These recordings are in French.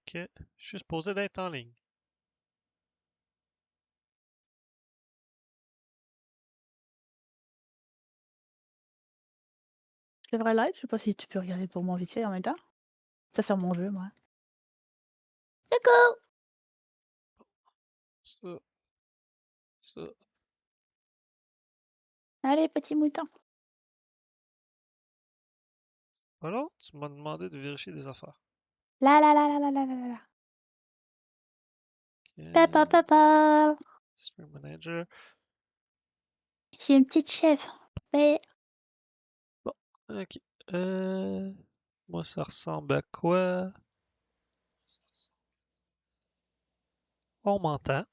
Ok. Je suis supposé d'être en ligne. Je devrais l'être, je sais pas si tu peux regarder pour moi vite fait en même temps? Ça fait mon jeu, moi. Coucou! Ça, ça. Allez, petit mouton. Alors, tu m'as demandé de vérifier des affaires. La la la la la la la la la. Peppa Ok. Peppa! Stream Manager. J'ai une petite chèvre. Mais Bon, ok. Moi, ça ressemble à quoi? On m'entend.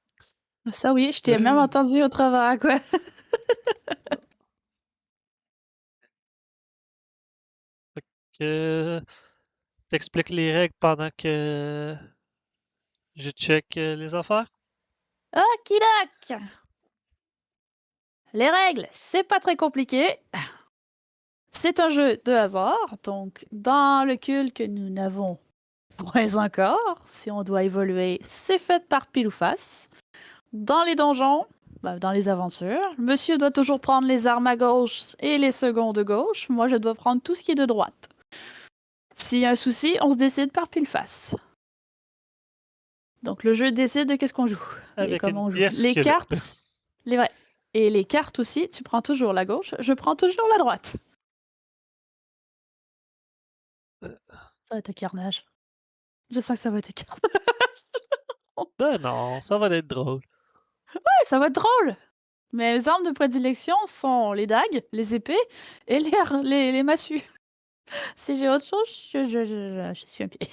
ça oui, je t'ai même entendu au travers, quoi. Fait que, t'expliques les règles pendant que je check les affaires? Okidoc! Les règles, c'est pas très compliqué. C'est un jeu de hasard, donc dans le cul que nous n'avons point encore, si on doit évoluer, c'est fait par pile ou face. Dans les donjons, dans les aventures, monsieur doit toujours prendre les armes à gauche et les seconds de gauche. Moi, je dois prendre tout ce qui est de droite. S'il y a un souci, on se décide par pile face. Donc le jeu décide de qu'est-ce qu'on joue et Avec une comment on joue. pièce Les squelette. cartes, les vrais. Et les cartes aussi, tu prends toujours la gauche, je prends toujours la droite. Ça va être un carnage. Je sens que ça va être un carnage. Ben non, ça va être drôle. Ouais, ça va être drôle. Mes armes de prédilection sont les dagues, les épées et les massues. Si j'ai autre chose, je suis un pied.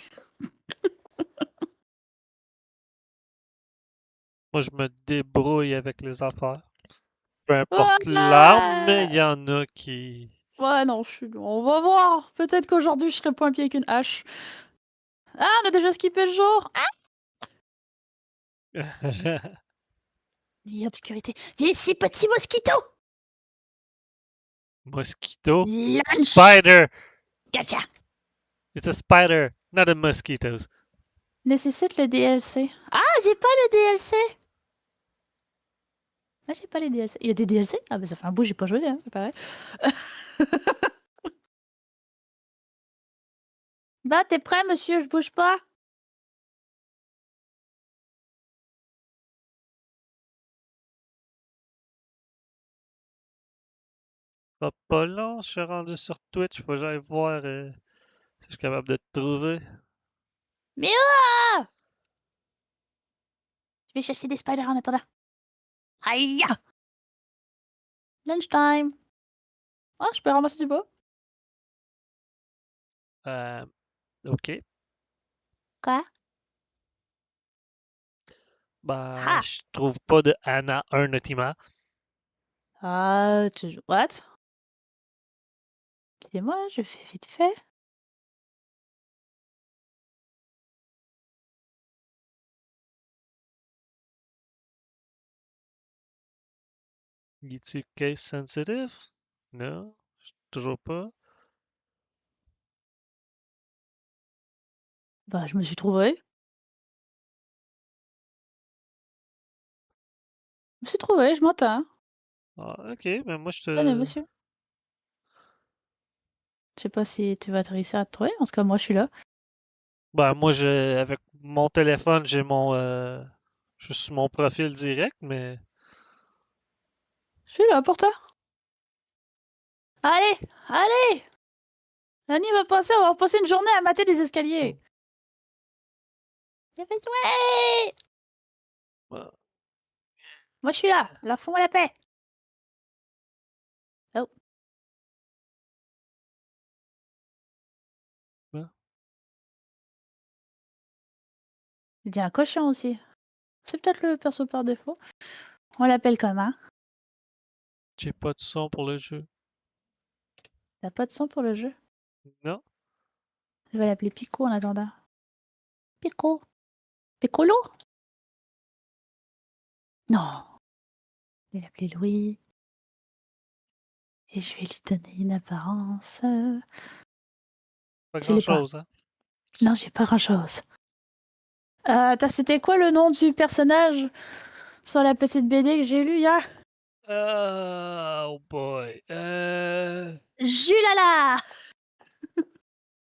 Moi, je me débrouille avec les affaires. Peu importe l'arme, mais il Ouais, y en a qui... ouais non, on va voir. Peut-être qu'aujourd'hui, je serai pas un pied avec une hache. Ah, on a déjà skippé le jour. Ah, il y a obscurité. Viens ici, petit mosquito. Mosquito? Lunch. Spider! Gotcha. It's a spider, not a mosquitoes. Nécessite le DLC. Ah, j'ai pas le DLC. Ah, j'ai pas les DLC. Il y a des DLC? Ah, bah ça fait un bout, j'ai pas joué, hein, c'est pareil. Bah, t'es prêt, monsieur? Je bouge pas. Pas long, je suis rendu sur Twitch, faut que j'aille voir si je suis capable de te trouver. Mia! Je vais chercher des spiders en attendant. Aïe! Lunchtime. Ah, je peux ramasser du bois. Euh, ok. Quoi? Ben, Ah! je trouve pas de Anna 1 Ultima. Ah, tu joues. What? Excusez-moi, je fais vite fait. Es-tu case sensitive? Non, toujours pas. Bah, je me suis trouvé. Je me suis trouvé, je m'entends. Ah, ok, mais moi je Tenez, te. monsieur. Je sais pas si tu vas te réussir à te trouver. En tout cas, moi, je suis là. Ben, moi, avec mon téléphone, j'ai mon. Je suis sur mon profil direct, mais. Je suis là pour toi. Allez! Allez! Annie va passer, on va passer une journée à mater des escaliers. J'ai besoin! Ben, Moi, je suis là. Alors, fous-moi la paix. Oh, ben, il y a un cochon aussi. C'est peut-être le perso par défaut. On l'appelle comment? j'ai pas de son pour le jeu. T'as pas de son pour le jeu? Non? Je vais l'appeler Pico en attendant. Pico? Piccolo? Non. Je vais l'appeler Louis. Et je vais lui donner une apparence. Pas Je l'ai pas. grand-chose, hein? Non, j'ai pas grand-chose. C'était quoi le nom du personnage sur la petite BD que j'ai lue hier? Oh boy. Julala!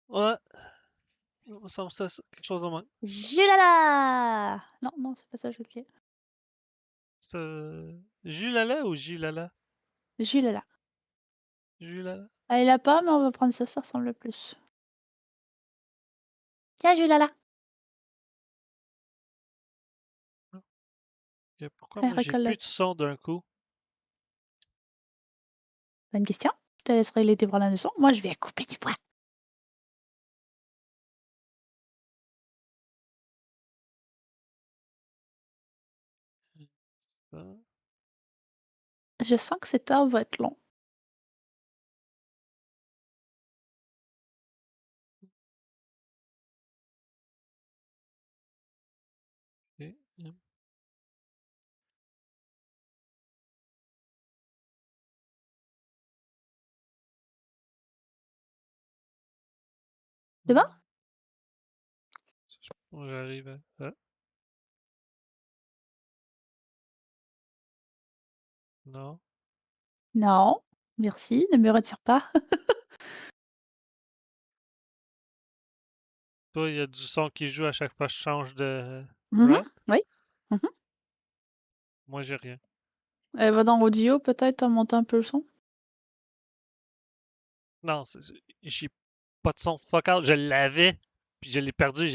Ouais, il me semble ça, quelque chose de même. Julala! Non, non, c'est pas ça, je veux C'est Julala ou Gilala? Julala. Julala? Ah, il a pas, mais on va prendre ça, ça ressemble le plus. Tiens, Julala! Ok, pourquoi Allez, moi j'ai plus recolle-le. de son d'un coup? Bonne question. Je te laisserai régler tes problèmes de son. Moi, je vais couper du bois. Ça, Je sens que cet arbre va être long. ok, C'est bon? ça, je pense que j'arrive à... Non. Non. Merci, ne me retire pas. Toi, il y a du son qui joue à chaque fois que je change de... Mhm, Right? oui. Mhm. Moi, j'ai rien. Va dans audio, peut-être, monter un peu le son. Non, j'ai pas de son fuck out. Je l'avais, puis je l'ai perdu.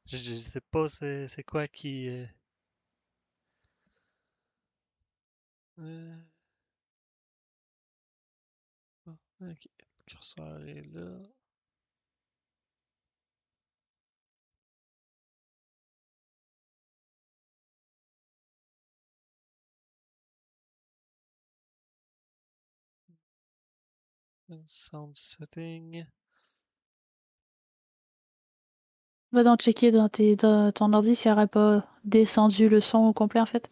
Je sais pas c'est quoi qui... euh, ah, ok, le curseur est là. Sound setting. Va donc checker dans ton ordi s'il n'y aurait pas descendu le son au complet, en fait.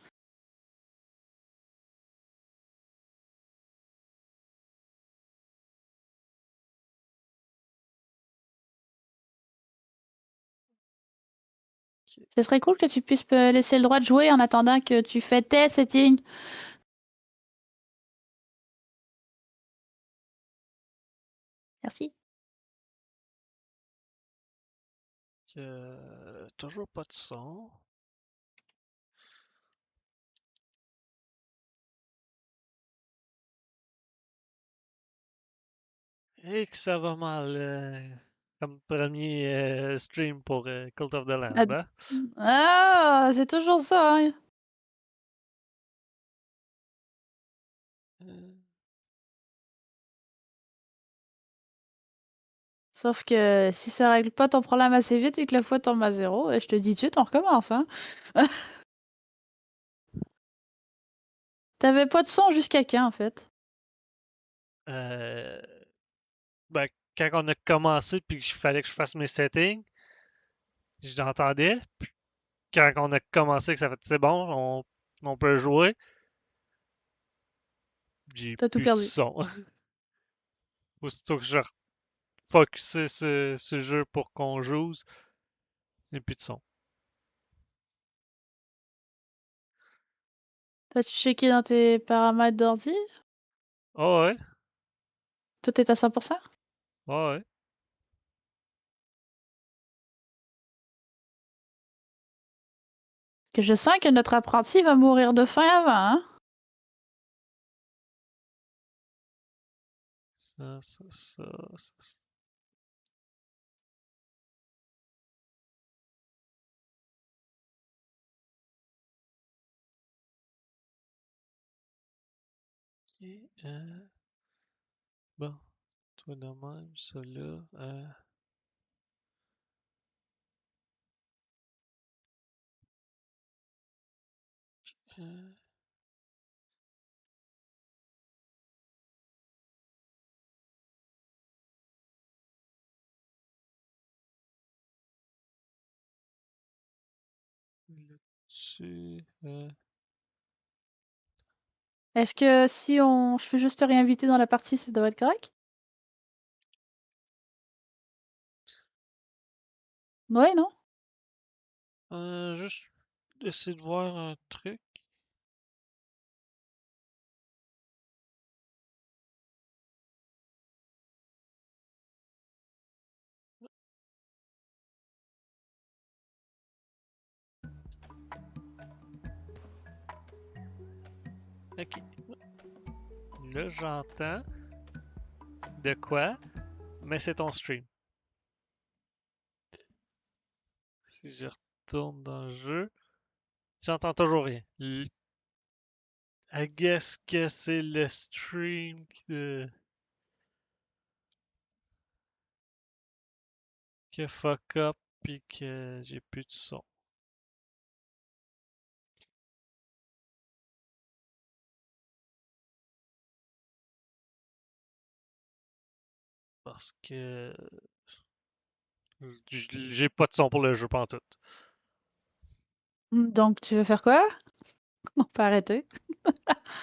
Ok. Ce serait cool que tu puisses me laisser le droit de jouer en attendant que tu fais tes settings. Merci. Toujours pas de son. Et que ça va mal comme premier stream pour Cult of the Ah, Lamb, hein? c'est toujours ça, hein. Euh, Sauf que si ça règle pas ton problème assez vite et que la fois tombe à zéro, je te dis tout de suite, on recommence, hein. T'avais pas de son jusqu'à quand, en fait? euh, ben, quand on a commencé puis qu'il fallait que je fasse mes settings, j'entendais. Quand on a commencé, que ça fait c'est bon, on peut jouer, j'ai T'as tout plus de perdu. son. Aussitôt que je refocusé ce jeu pour qu'on joue, j'ai plus de son. T'as-tu checké dans tes paramètres d'ordi? Ah ouais, Tout est à 100%? ah ouais. Parce que je sens que notre apprenti va mourir de faim avant, hein? Ça. Ok, bon, toi de même, ça là. Euh, Là-dessus. Est-ce que si je fais juste te réinviter dans la partie, ça doit être correct? Ouais, non? Juste essayer de voir un truc. Ok. Là, j'entends de quoi, mais c'est ton stream. Si je retourne dans le jeu, j'entends toujours rien. I guess que c'est le stream qui fuck up puis que j'ai plus de son. Parce que j'ai pas de son pour le jeu pantoute. Donc, tu veux faire quoi? On peut arrêter.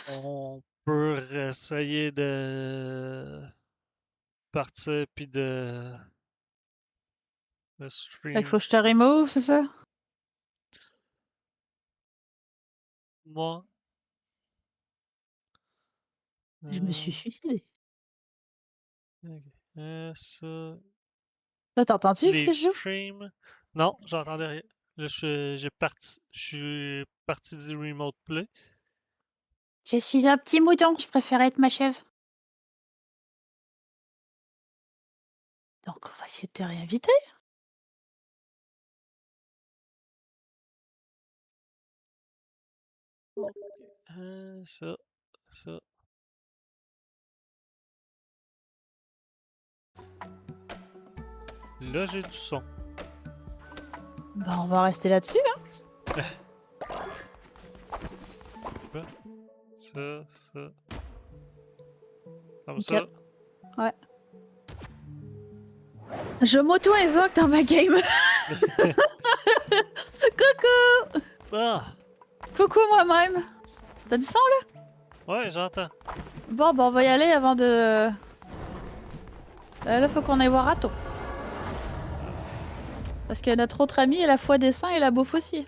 On peut essayer de partir puis de Fait qu'il faut stream. que je te remove, c'est ça? Moi. Je me suis suicidé. Ok. Ça. Là, t'entends-tu ce Leave que je joue? stream. Non, j'entendais rien. Là, je suis parti du remote play. Je suis un petit mouton, je préfère être ma chèvre. Donc, on va essayer de te réinviter. Ok. Ça. Là, j'ai du son. Bah, on va rester là-dessus, hein. Ça. Comme Nickel. ça. Ouais. Je m'auto-évoque dans ma game. Coucou! Ah! Coucou moi-même. T'as du son, là? Ouais, j'entends. Bon, bah, on va y aller avant de... là, faut qu'on aille voir Rato. Parce que notre autre ami, elle a foi des seins et la bouffe aussi.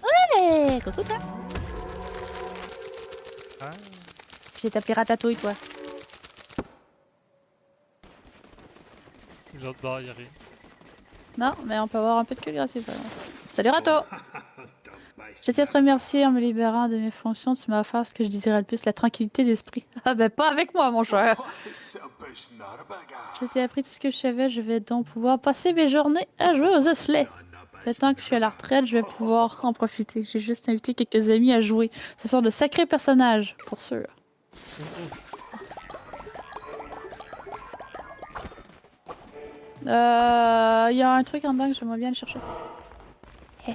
Ouais! Coucou, toi. Ah. Je vais t'appeler Ratatouille, toi. L'autre bord, y'a rien. Non, mais on peut avoir un peu de queue gratuit, par exemple. Salut Rato! Je tiens à te remercier en me libérant de mes fonctions. Tu m'as offert ce que je désirais le plus, la tranquillité d'esprit. Ah ben pas avec moi, mon cher. Je t'ai appris tout ce que je savais. Je vais donc pouvoir passer mes journées à jouer aux osselets. Maintenant que je suis à la retraite, je vais pouvoir en profiter. J'ai juste invité quelques amis à jouer. Ce sont de sacrés personnages, pour sûr. Il y a un truc en bas que j'aimerais bien le chercher. Ah,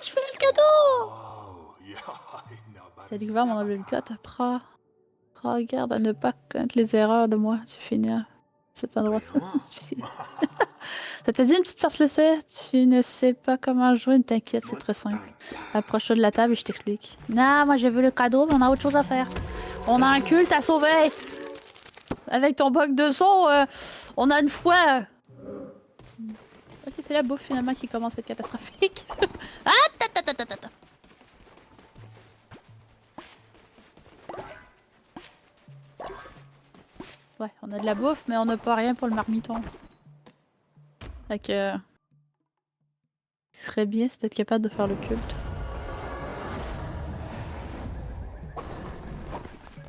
je fais le cadeau! J'ai découvert mon obligatoire. Prends garde à ne pas connaître les erreurs de moi. Tu finis à cet endroit. Ça t'a dit une petite farce l'essai? Tu ne sais pas comment jouer, ne t'inquiète, c'est très simple. Approche-toi de la table et je t'explique. Non, moi j'ai vu le cadeau, mais on a autre chose à faire. On a un culte à sauver! Avec ton bug de son, on a une foi! Ok, c'est la bouffe finalement qui commence à être catastrophique. Ah, ta. Ouais, on a de la bouffe, mais on n'a pas rien pour le marmiton. Fait que... Ce serait bien, c'est d'être capable de faire le culte.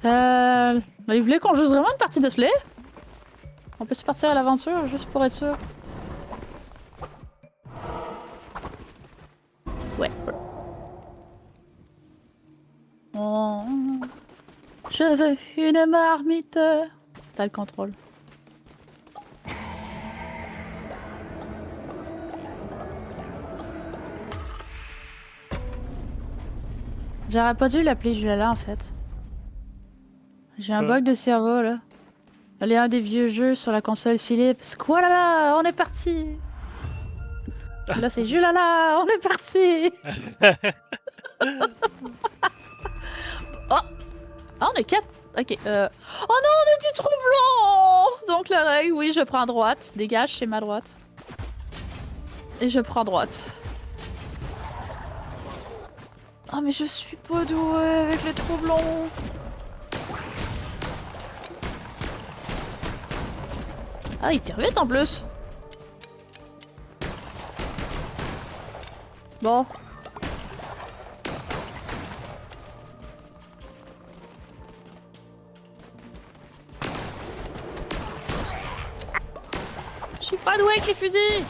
Il voulait qu'on joue vraiment une partie de Slay? On peut se partir à l'aventure, juste pour être sûr. Ouais. Oh. Je veux une marmite. T'as le contrôle. J'aurais pas dû l'appeler Julala en fait. J'ai un bug de cerveau là. Elle est un des vieux jeux sur la console Philips. Squalala, on est parti. Là c'est Julala, on est parti. Oh, ah, on est 4. Ok. Oh non, on était trop blanc. Donc la règle. Oui, je prends droite. Dégage, c'est ma droite. Et je prends droite. Oh, mais je suis pas douée avec les troublons. Ah, il tire vite en plus. Bon. Je suis pas douée avec les fusils.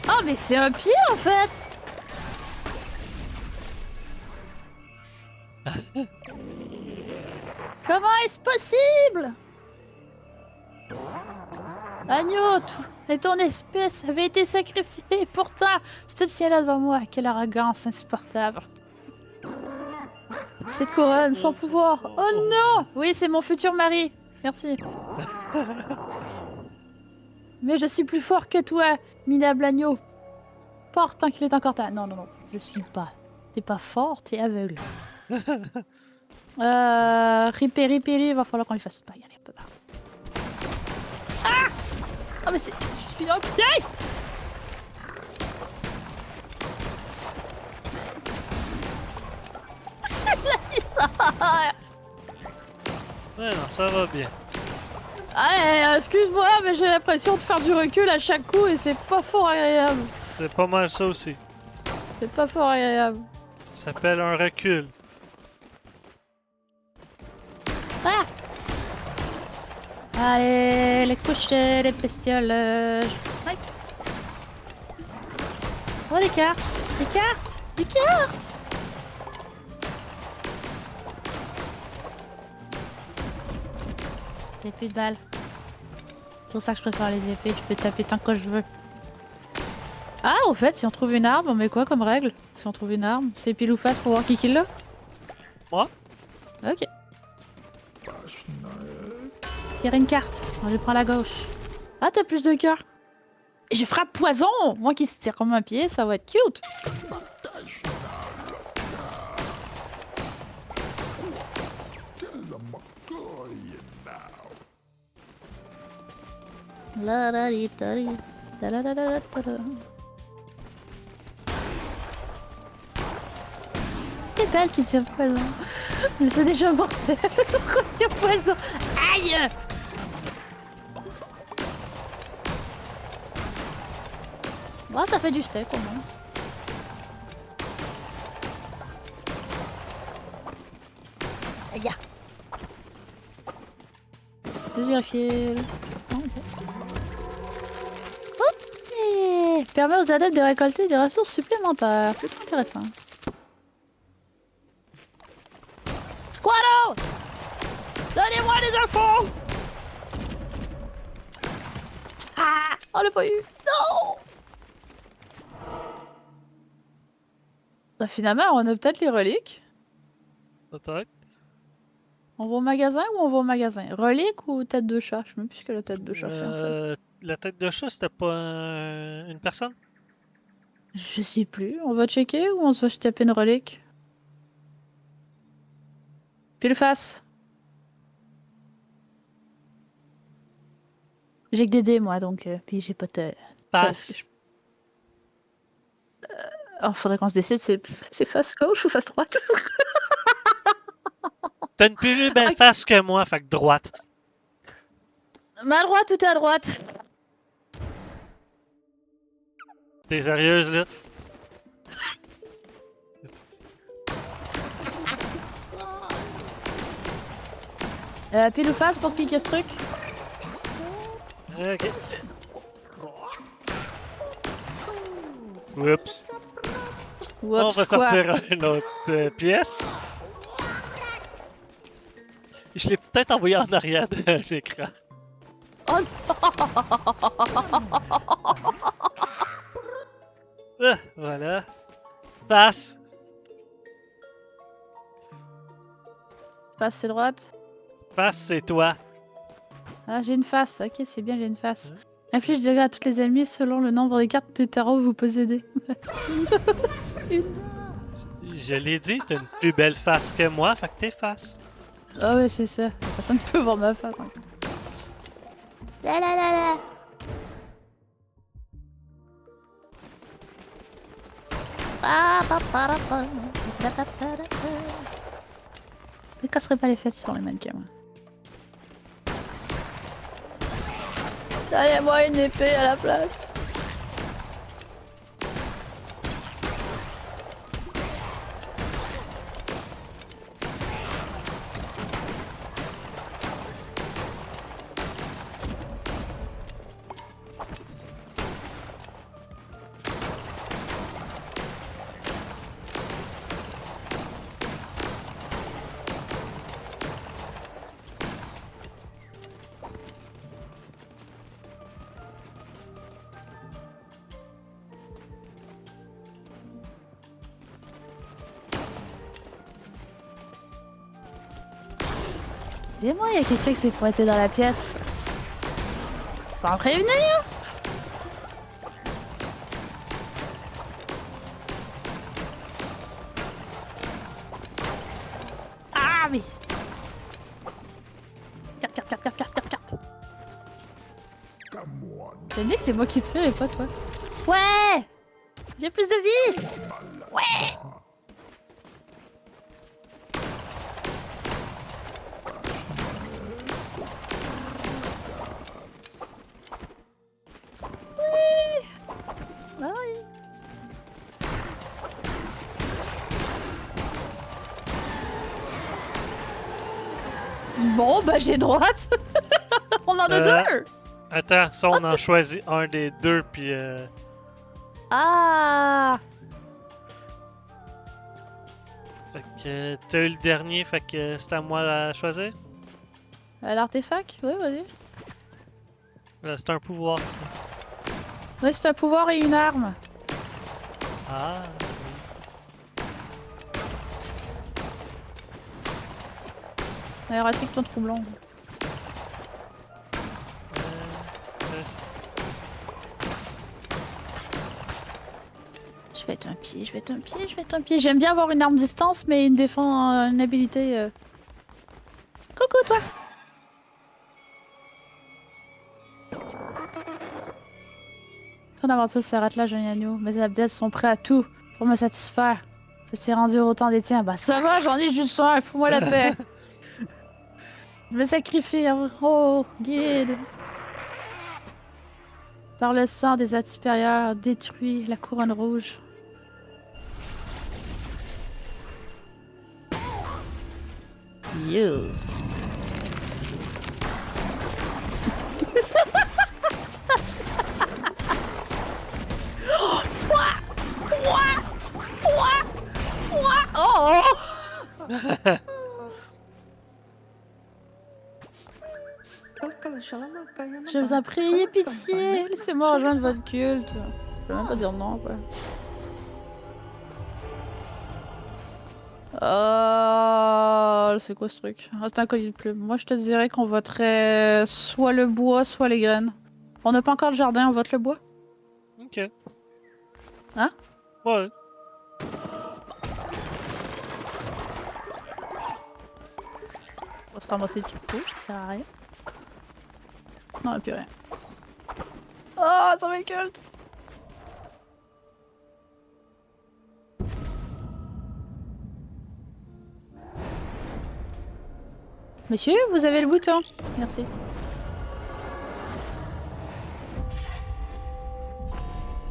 Oh, mais c'est un pied en fait. Comment est-ce possible? Agneau, et ton espèce avait été sacrifiée, et pourtant, c'est ce ciel-là devant moi. Quelle arrogance insupportable. Cette couronne, sans pouvoir. Oh non! Oui, c'est mon futur mari. Merci. Mais je suis plus fort que toi, minable agneau. Porte tant qu'il est encore temps. Non, non, non, je suis pas. T'es pas fort, t'es aveugle. Ripé, il va falloir qu'on lui fasse pas. Allez, un peu là. Ah! Oh, mais c'est. Je suis dans le pied! Ouais, non, ça va bien. Ah, excuse-moi, mais j'ai l'impression de faire du recul à chaque coup et c'est pas fort agréable. C'est pas mal ça aussi. C'est pas fort agréable. Ça s'appelle un recul. Ah! Allez, les couches, les bestioles. Snipe. Oh, des cartes! Des cartes! Des cartes! J'ai plus de balles. C'est pour ça que je préfère les épées, je peux taper tant que je veux. Ah, au fait, si on trouve une arme, on met quoi comme règle? Si on trouve une arme, c'est pile ou face pour voir qui kill là? Moi? Ok. Tirer une carte. Moi, je prends la gauche. Ah, t'as plus de cœur. Et je frappe poison! Moi qui se tire comme un pied, ça va être cute! La la li ta li. La la la la ta la. C'est belle qui tire poison. Mais c'est déjà mortel. Pourquoi tire poison? Aïe! Bon, ça fait du steak au moins. Aïe! Je vais vérifier. Ok. Permet aux adeptes de récolter des ressources supplémentaires. Plutôt intéressant. Squado! Donnez-moi des infos! Ah! On l'a pas eu! Non! Bah, finalement, on a peut-être les reliques. Peut-être. On va au magasin ou on va au magasin? Relique ou tête de chat? Je sais même plus ce que la tête de chat fait en fait. La tête de chat, c'était pas une personne? Je sais plus. On va checker ou on se va se taper une relique? Pile face. J'ai que des dés moi donc. Puis j'ai pas de. Passe. Alors faudrait qu'on se décide, c'est face gauche ou face droite? T'as une plus belle face que moi, fait que droite. Ma droite ou ta droite? T'es sérieuse, là? Pile ou face pour piquer ce truc? Ok. Oups. On va sortir une autre pièce. Je l'ai peut-être envoyé en arrière de l'écran. Oh Ah, voilà. Passe. Face c'est droite. Passe, c'est toi. Ah j'ai une face, ok c'est bien j'ai une face. Inflige des dégâts à tous les ennemis selon le nombre de cartes de tarot que vous possédez. Je l'ai dit, t'as une plus belle face que moi, fait que t'effaces. Ah ouais, c'est ça. Personne ne peut voir ma face. Hein. La la la la. Ne casserai pas les fesses sur les mannequins. Moi. Donnez-moi une épée à la place. Excusez-moi, il y a quelqu'un qui s'est pointé dans la pièce. Sans prévenir. Ah mais... Carte. J'aime bien que c'est moi qui tire et pas toi. Ouais. J'ai plus de vie. Ouais. Ah oui. Bon, bah j'ai droite. On en a deux. Attends, ça on en choisit un des deux, puis Ah. fait que t'as eu le dernier, fait que c'est à moi de choisir. L'artefact? Oui, vas-y. C'est un pouvoir, ça. Oui, c'est un pouvoir et une arme. Ah, Aératique, ton troublant. c'est- Je vais être un pied. J'aime bien avoir une arme distance, mais une défense, une habilité. Coucou, toi! Ton aventure s'arrête là, jeune agneau. Mes abdels sont prêts à tout pour me satisfaire. Je suis rendu autant des tiens. Bah ça va, j'en ai juste un, fous-moi la paix. Je me sacrifie, oh, guide. Par le sang des êtres supérieurs, détruis la couronne rouge. You. Oh! Je vous en prie, ayez pitié. Laissez-moi rejoindre votre culte. Je peux même pas dire non, quoi. C'est quoi ce truc? Ah, c'est un collier de plumes. Moi, je te dirais qu'on voterait soit le bois, soit les graines. On n'a pas encore le jardin, on vote le bois? ok. Hein? Ouais. On va se ramasser le petit couche, ça sert à rien. Non, et puis rien. Oh, ça va le culte! Monsieur, vous avez le bouton. Merci.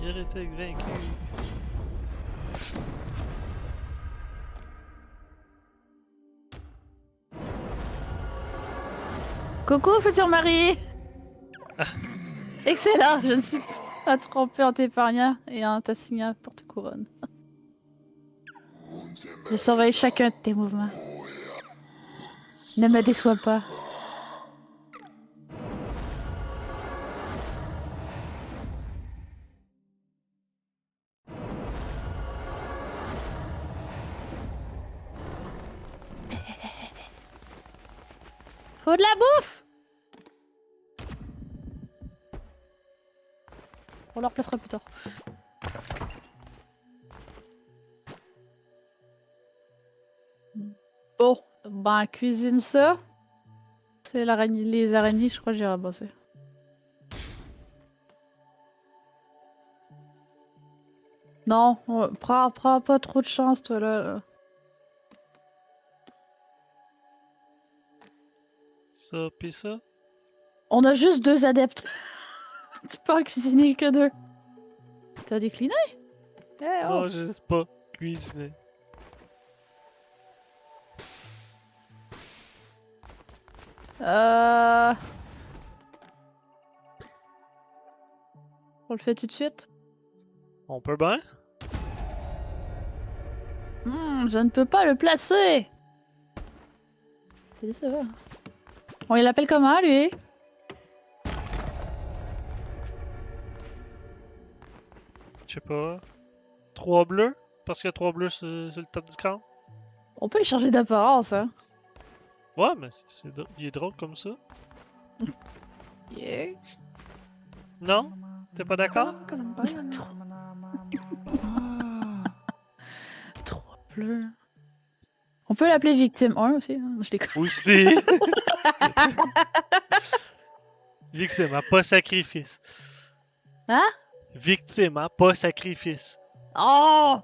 Hérétique vaincu. Coucou, futur mari! Excellent, je ne suis pas trompée en t'épargnant et en t'assignant porte-couronne. Je surveille chacun de tes mouvements. Ne me déçois pas. Faut de la bouffe! On leur placera plus tard. Bon, ben cuisine ça. C'est l'araignée, les araignées, je crois que j'ai ramassé. Non, prends pas trop de chance, toi, là. Ça, pis ça. On a juste 2 adeptes. Tu peux en cuisiner que 2. T'as décliné? Eh oh! Non, je sais pas cuisiner. On le fait tout de suite? On peut bien? Je ne peux pas le placer! C'est ça. On l'appelle comment, lui? Je sais pas. 3 bleus? Parce qu'il y a 3 bleus sur le top du crâne? On peut y changer d'apparence, hein? Ouais, mais il est drôle comme ça. Yeah. Non? T'es pas d'accord? Trop bleu. On peut l'appeler Victime 1 aussi, hein? Je déconne. Aussi! Victime, hein, pas sacrifice. Hein? Victime, hein, pas sacrifice. Oh!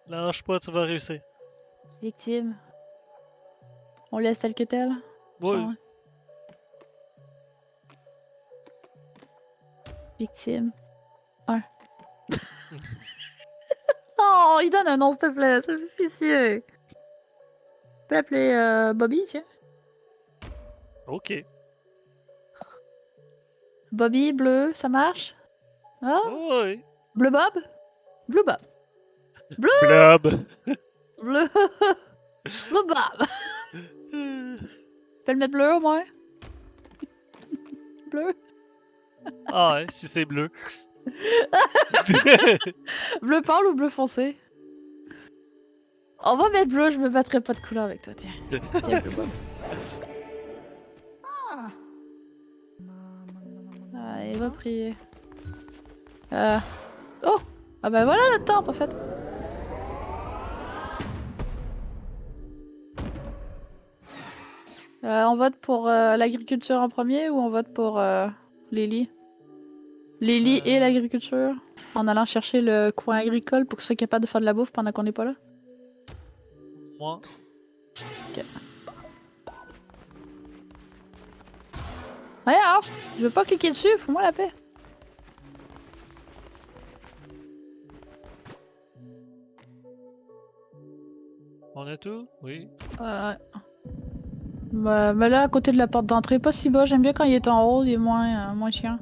Lâche pas, tu vas réussir. Victime. On laisse tel que tel? Oui. Genre, Victime 1. Oh, il donne un nom, s'il te plaît, c'est pitié. On peut l'appeler Bobby, tiens. Ok. Bobby, bleu, ça marche? Ah? Oui. Bleu Bob? Blue Bob. Bleu! Blob. Bleu! Blue Bob! Peux le mettre bleu au moins? Bleu? Ah ouais, si c'est bleu. Bleu pâle ou bleu foncé? On va mettre bleu, je me battrai pas de couleur avec toi, tiens. Tiens, bleu Bob. Ah, il va prier. Oh! Ah bah voilà le temple en fait. On vote pour l'agriculture en premier ou on vote pour Lily? Lily et l'agriculture? En allant chercher le coin agricole pour que soit capable de faire de la bouffe pendant qu'on n'est pas là? Moi. Ok. Ouais, alors, je veux pas cliquer dessus, fous-moi la paix. On a tout? Oui. Bah là, à côté de la porte d'entrée, pas si bas, j'aime bien quand il est en haut, il est moins chiant.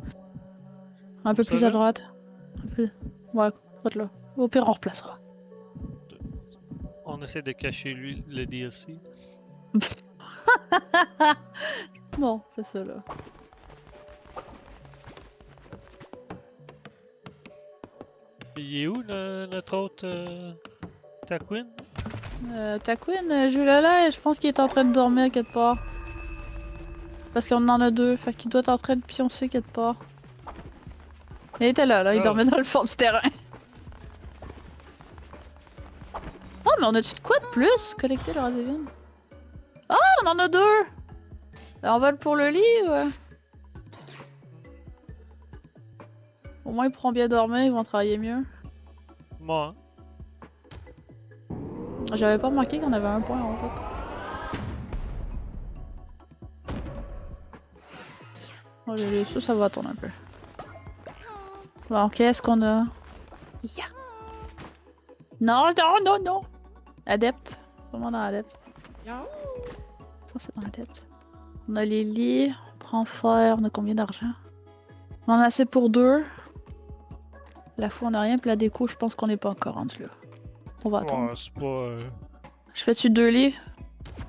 Un peu Ça, plus à là? droite. Un peu... Ouais, droite là. Au pire, on replacera. On essaie de cacher lui le DLC. Non, fais ça là. Il est où notre autre Taquin? Taquin, Julala, je pense qu'il est en train de dormir quelque part. Parce qu'on en a 2, fait qu'il doit être en train de pioncer quelque part. Il était là, il Ah. dormait dans le fond du terrain. Oh, mais on a-tu de quoi de plus? Collecter le radévine. Oh, on en a 2! On vole pour le lit, ouais. Au moins, ils pourront bien dormir, ils vont travailler mieux. Moi. J'avais pas remarqué qu'on avait un point en fait. Oh, ça va attendre un peu. Bon, qu'est-ce qu'on a? Yeah. Non, non, non, non! Adepte. Vraiment dans Adepte. Je pense que c'est dans Adepte. On a les lits, on prend fer, on a combien d'argent? On en a assez pour 2. La fois on a rien, puis la déco, je pense qu'on n'est pas encore rendu là. On va attendre. Ouais, c'est pas. Je fais-tu 2 lits?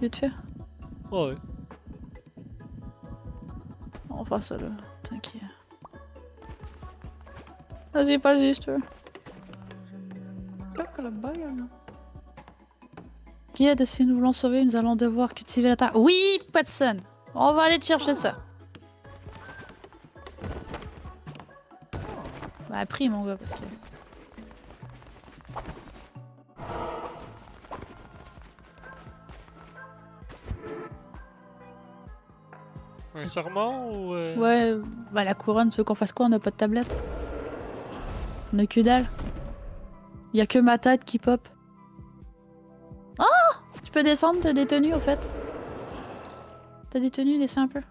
Vite fait. Ouais. On va faire ça là, t'inquiète. Vas-y, si tu veux. Guide, si nous voulons sauver, nous allons devoir cultiver la terre. Oui, Patson! On va aller te chercher ça. Bah, pris mon gars, parce que... Un sermon ou... Ouais, bah la couronne, tu veux qu'on fasse quoi? On n'a pas de tablette. On a que dalle. Y a que ma tête qui pop. Oh! Tu peux descendre, t'as des tenues au fait. T'as des tenues, descends un peu.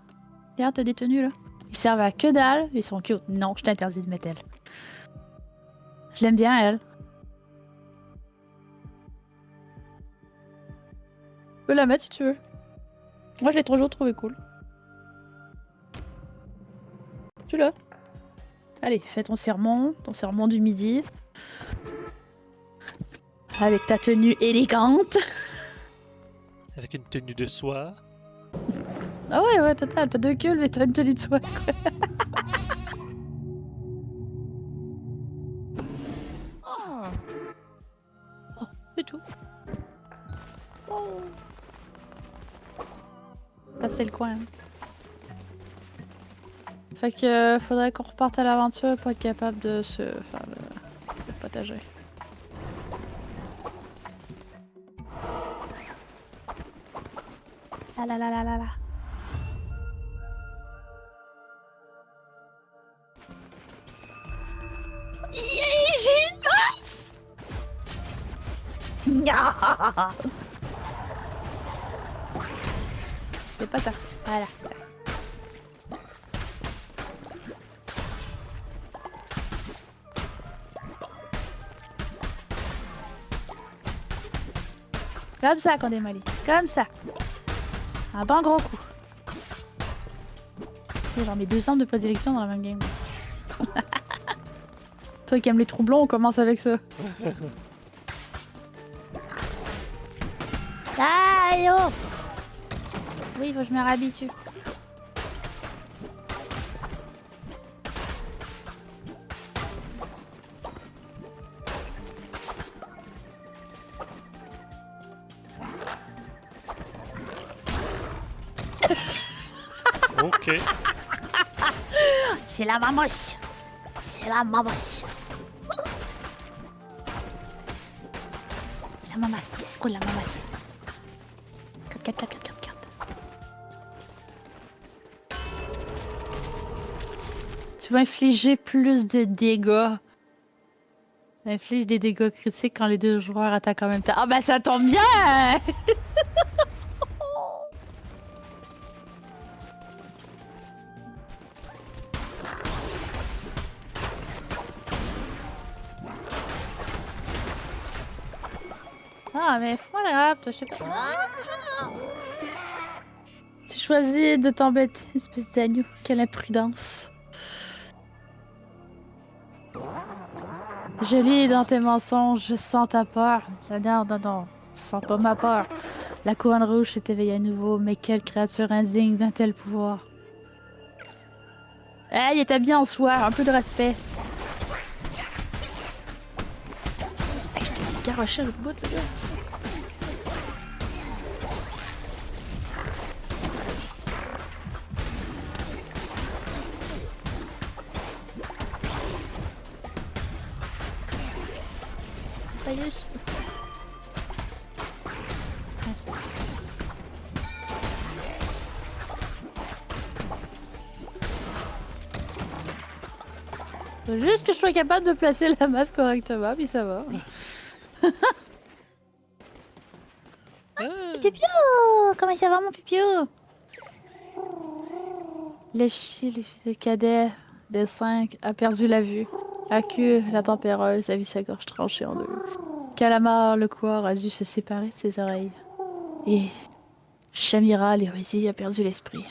Regarde, t'as des tenues là. Ils servent à que dalle, ils sont cute. Non, je t'interdis de mettre elle. Je l'aime bien elle. Tu peux la mettre si tu veux. Moi je l'ai toujours trouvé cool. Tu l'as. Allez, fais ton sermon du midi. Avec ta tenue élégante. Avec une tenue de soie. Ah ouais, ouais, total, t'as deux queues, mais t'as une tenue de soie. Oh, c'est tout. Oh. Ça c'est le coin. Hein. Fait que faudrait qu'on reparte à l'aventure pour être capable de se faire le potager. La la la la la la. Yeah, j'ai une gosse! C'est pas ça. Voilà. Comme ça qu'on démolit. Comme ça. Un bon gros coup. C'est genre mes deux armes de prédilection dans la même game. Toi qui aimes les troublons, on commence avec ça. Ah, yo! Oui, faut que je me réhabitue. Ok. C'est la mamoche. C'est la mamoche. La mamasse. Cool, la mamasse. 4. Tu vas infliger plus de dégâts. Inflige des dégâts critiques quand les deux joueurs attaquent en même temps. Ah bah ça tombe bien! Ah mais voilà, je sais pas. Tu choisis de t'embêter, espèce d'agneau. Quelle imprudence. Je lis dans tes mensonges, je sens ta peur. Non, je sens pas ma peur. La couronne rouge s'est éveillée à nouveau, mais quelle créature indigne d'un tel pouvoir. Hey, il était bien en soi, un peu de respect. Hey, je t'ai garoché à l'autre bout, le gars. Salut. Faut juste que je sois capable de placer la masse correctement, puis ça va. Pipio! Comment ça va, mon Pipio? Le cadet des 5 a perdu la vue. Aku, la tempéreuse, a vu sa gorge tranchée en deux. Calamar, le couard, a dû se séparer de ses oreilles. Et Shamira, l'hérésie, a perdu l'esprit.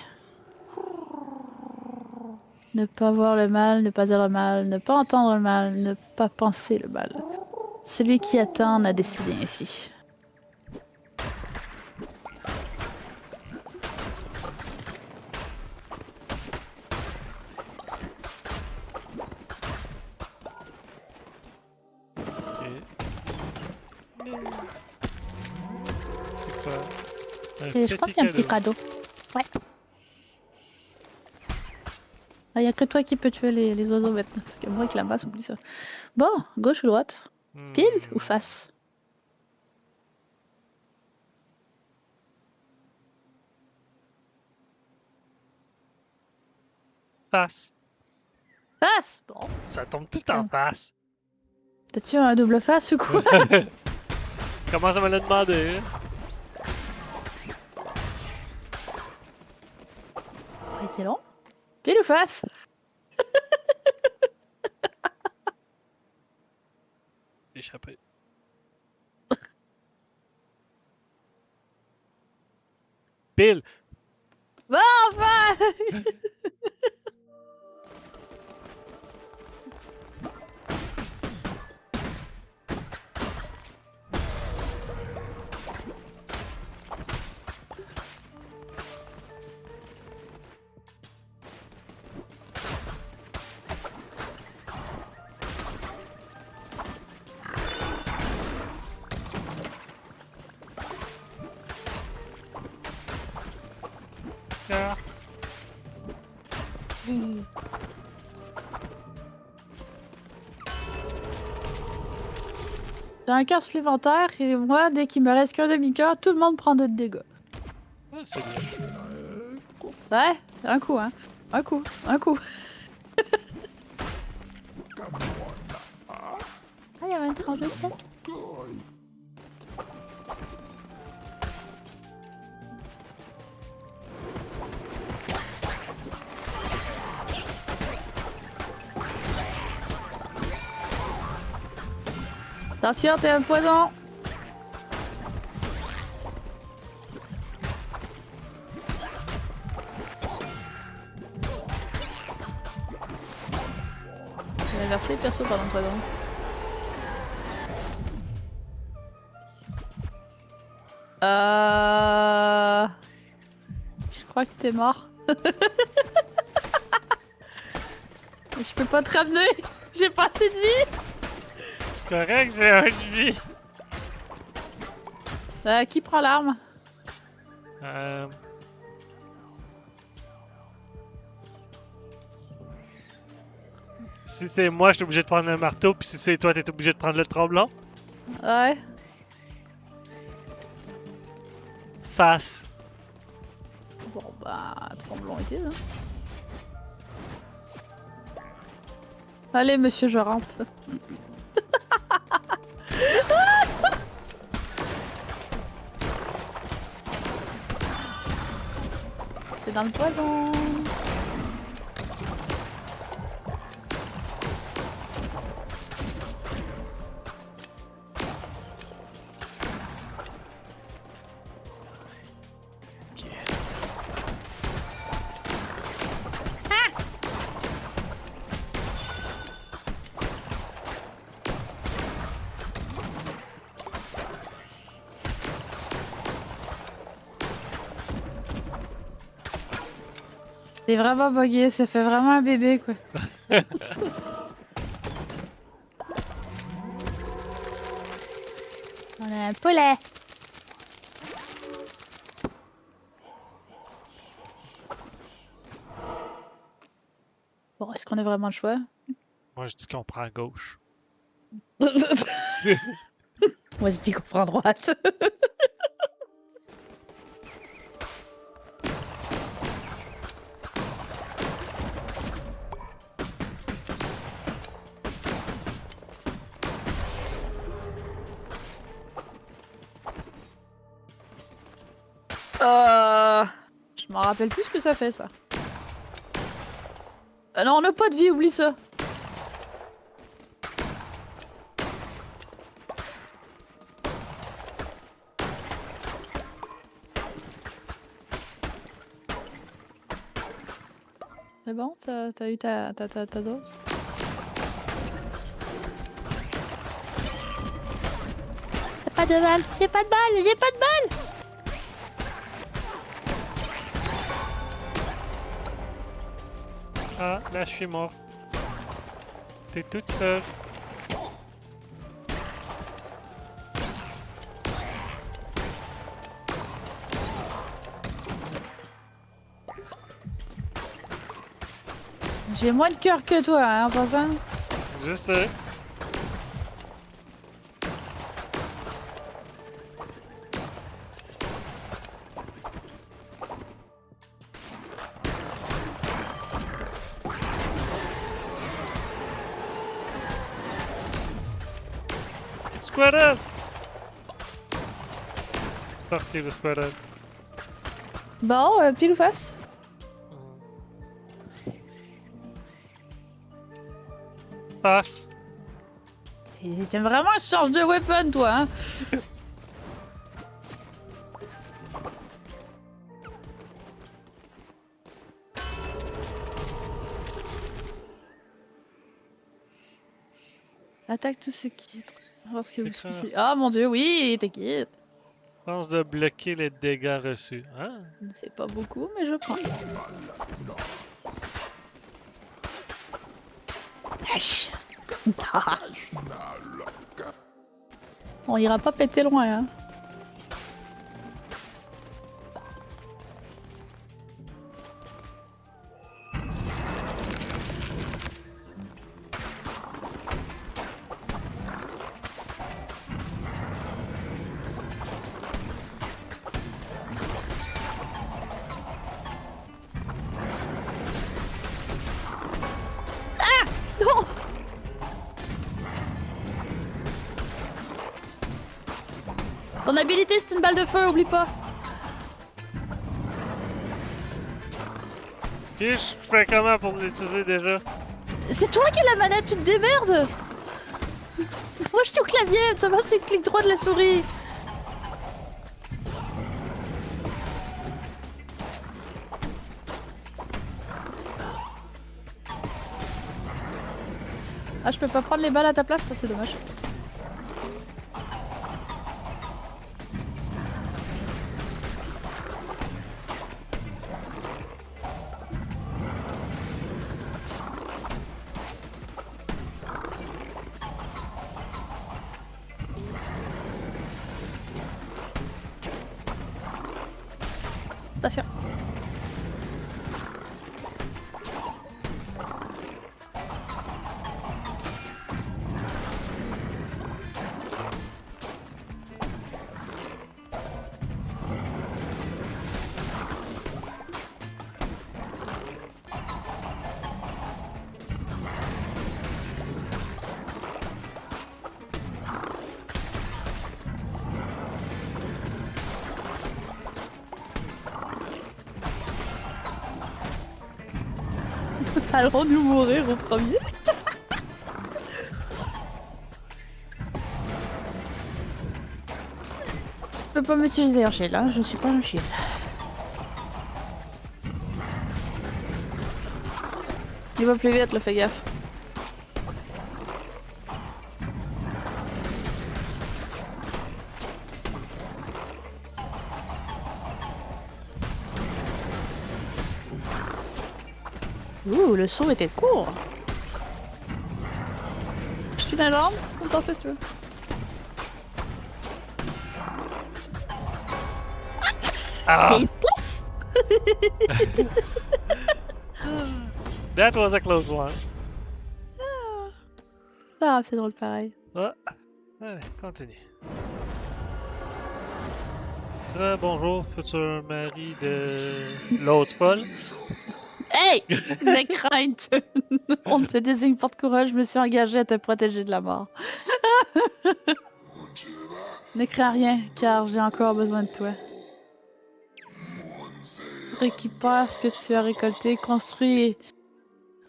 Ne pas voir le mal, ne pas dire le mal, ne pas entendre le mal, ne pas penser le mal. Celui qui attend a décidé ainsi. C'est quoi? Et je crois qu'il y a un petit cadeau. Ouais. Il n'y a que toi qui peux tuer les oiseaux maintenant. Parce que moi, avec la masse, oublie ça. Bon, gauche ou droite? Pile ou face? face. Face! Bon. Ça tombe tout en face. T'as-tu un double face ou quoi? Comment ça me l'a demandé? Hein? Arrêtez long. Pile ou face? Échappé. Pile! Bon, enfin! Carte. T'as un cœur supplémentaire et moi, dès qu'il me reste qu'un demi-cœur, tout le monde prend de dégâts. Ouais, c'est bien. Ouais, un coup, hein. Un coup, un coup. Ah, il y avait un étranger, ça. Attention, t'es un poison. J'ai inversé perso pendant 3 secondes. Je crois que t'es mort. Je peux pas te ramener. J'ai pas assez de vie. C'est correct, j'ai un de vie. Qui prend l'arme? Si c'est moi, je suis obligé de prendre le marteau, puis si c'est toi, t'es obligé de prendre le tromblon. Ouais. Face. Bon bah, tremblons été là. Allez monsieur, je rampe. C'est dans le poison. C'est vraiment bugué, ça fait vraiment un bébé quoi. On a un poulet. Bon, est-ce qu'on a vraiment le choix? Moi, je dis qu'on prend à gauche. Moi je dis qu'on prend droite. Je m'en rappelle plus ce que ça fait ça. Non, on n'a pas de vie, oublie ça. C'est bon, t'as eu ta dose? J'ai pas de balle, j'ai pas de balle, j'ai pas de balle! Ah, là, je suis mort. T'es toute seule. J'ai moins de cœur que toi, hein, en passant. Je sais. Squirrel! Parti le squirrel. Bon, pile ou face? Passe. Et t'aimes vraiment que je change de weapon, toi, hein? Attaque tout ce qui est... Lorsque vous Écran. suicez... Ah mon dieu, oui, t'inquiète. Pense de bloquer les dégâts reçus. Hein? C'est pas beaucoup, mais je prends. Wesh. On ira pas péter loin, hein. Non! Ton habilité, c'est une balle de feu, oublie pas. Puis je fais comment pour l'utiliser déjà? C'est toi qui as la manette, tu te démerdes. Moi, je suis au clavier, ça va, c'est le clic droit de la souris. Ah, je peux pas prendre les balles à ta place, ça c'est dommage. Attention. Allons-nous mourir au premier? Je peux pas m'utiliser un shield, là, je suis pas un shield. Il va plus vite, là, fais gaffe. Ouh, le saut était court. Je suis une alarme, on peut danser si tu veux. Ah! Et pouf! That was a close one. Ah, c'est drôle pareil. Ah. Allez, continue. Bonjour, futur mari de l'autre folle. Hey! Des craintes! On te désigne porte-courage, je me suis engagée à te protéger de la mort. Ne crains rien, car j'ai encore besoin de toi. Récupère ce que tu as récolté, construis et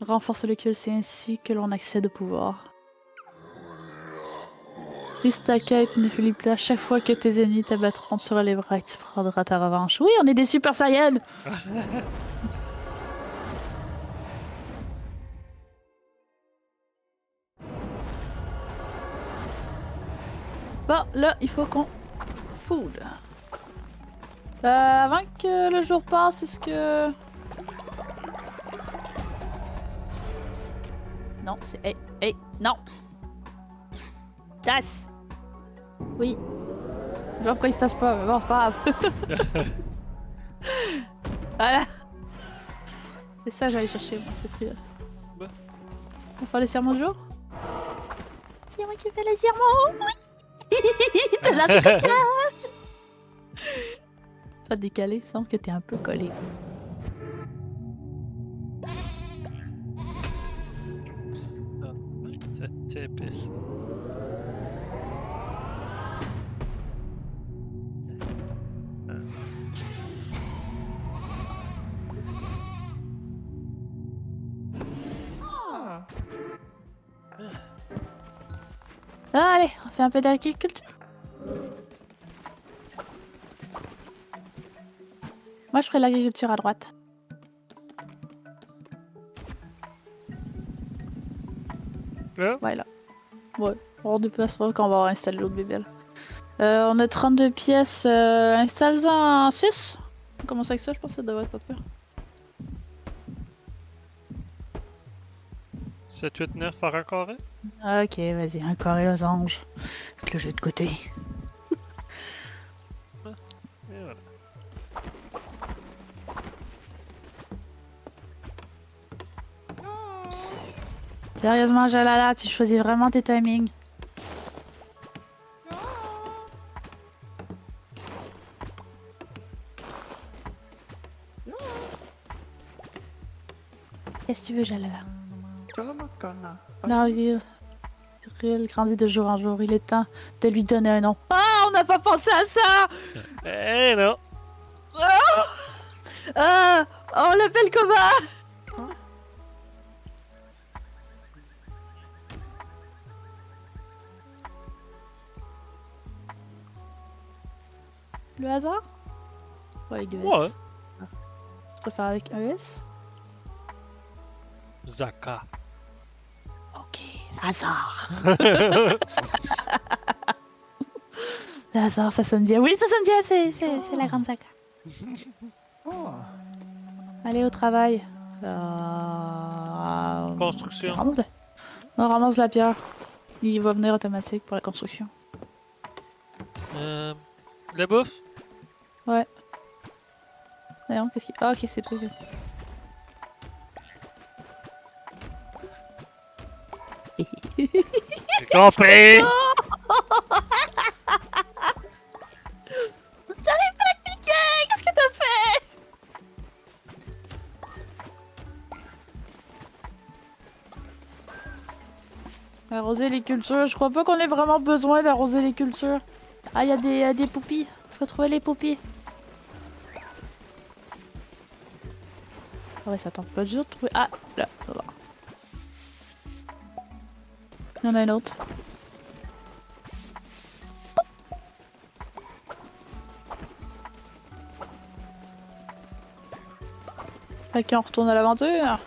renforce le culte, c'est ainsi que l'on accède au pouvoir. Puisse ta quête ne finit plus. À chaque fois que tes ennemis t'abattront, tu relèveras et tu prendras ta revanche. Oui, on est des Super Saiyans! Bon, là, il faut qu'on... Food. Avant que le jour passe, est-ce que... Non, c'est... Hey, hey, non! Tasse! Oui. Je vois pourquoi il se tasse pas, mais bon, pas grave. Voilà. C'est ça que j'allais chercher, moi, ce prix-là. Bah. On va faire le serment du jour? C'est moi qui fais le serment! Oui! T'as la tête! Pas décalé, sans que t'es un peu collé. Cette épice. Ah, allez, on fait un peu d'agriculture. Moi, je ferai l'agriculture à droite. Là? Ouais, là. Ouais. On dépassera quand on va installer l'autre bébelle. On a 32 pièces. Installe-en en 6. On commence avec ça, je pense que ça devrait être pas pire. 7, 8, 9 par un carré? Ok, vas-y, un carré losange. Avec le jeu de côté. Et voilà. Sérieusement, Jalala, tu choisis vraiment tes timings. Qu'est-ce que tu veux, Jalala? Non, il grandit de jour en jour. Il est temps de lui donner un nom. Ah, on n'a pas pensé à ça! Eh non! Ah, on l'appelle comment? Le hasard? Ouais, avec deux Ouais. S. Je préfère avec un S. Zaka. Ok, hasard. Le hasard, ça sonne bien. Oui, ça sonne bien, c'est la grande saga. Allez au travail. Construction. On ramasse la pierre. Il va venir automatique pour la construction. La bouffe? Ouais. D'ailleurs, qu'est-ce qu'il... Ah, ok, c'est tout. J'ai compris! J'arrive pas à cliquer! Qu'est-ce que t'as fait? Arroser les cultures. Je crois pas qu'on ait vraiment besoin d'arroser les cultures. Ah, il y a des poupilles. Faut trouver les poupilles. Ah ouais, ça tente pas dur de trouver... Ah, là, là. Il y en a une autre. Ok, on retourne à l'aventure.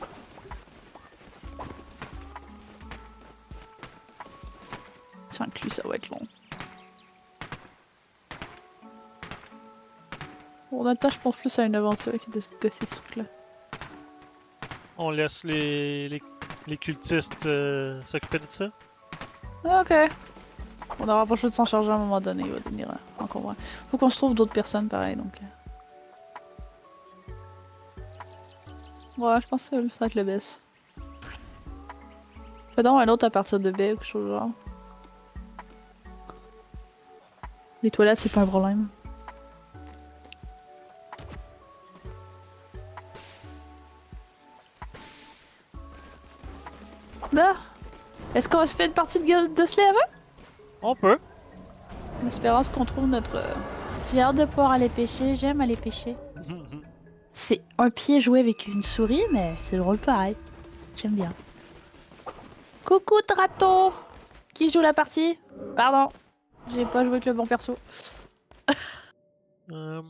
C'est inclus, ça va être long. On attache, je pense, plus à une aventure que de se gosser ce truc-là. On laisse les cultistes s'occuper de ça? Ok. On aura pas le choix de s'en charger à un moment donné, il va devenir encore moins. Faut qu'on se trouve d'autres personnes pareil donc. Ouais, je pense que ça va être le best. Fais donc un autre à partir de B ou quelque chose du genre. Les toilettes, c'est pas un problème. Bah, est-ce qu'on se fait une partie de Slay avant? On peut. En espérant qu'on trouve notre... J'ai hâte de pouvoir aller pêcher, j'aime aller pêcher. C'est un pied joué avec une souris, mais c'est drôle pareil. J'aime bien. Coucou Trato! Qui joue la partie? Pardon, j'ai pas joué avec le bon perso. Euh,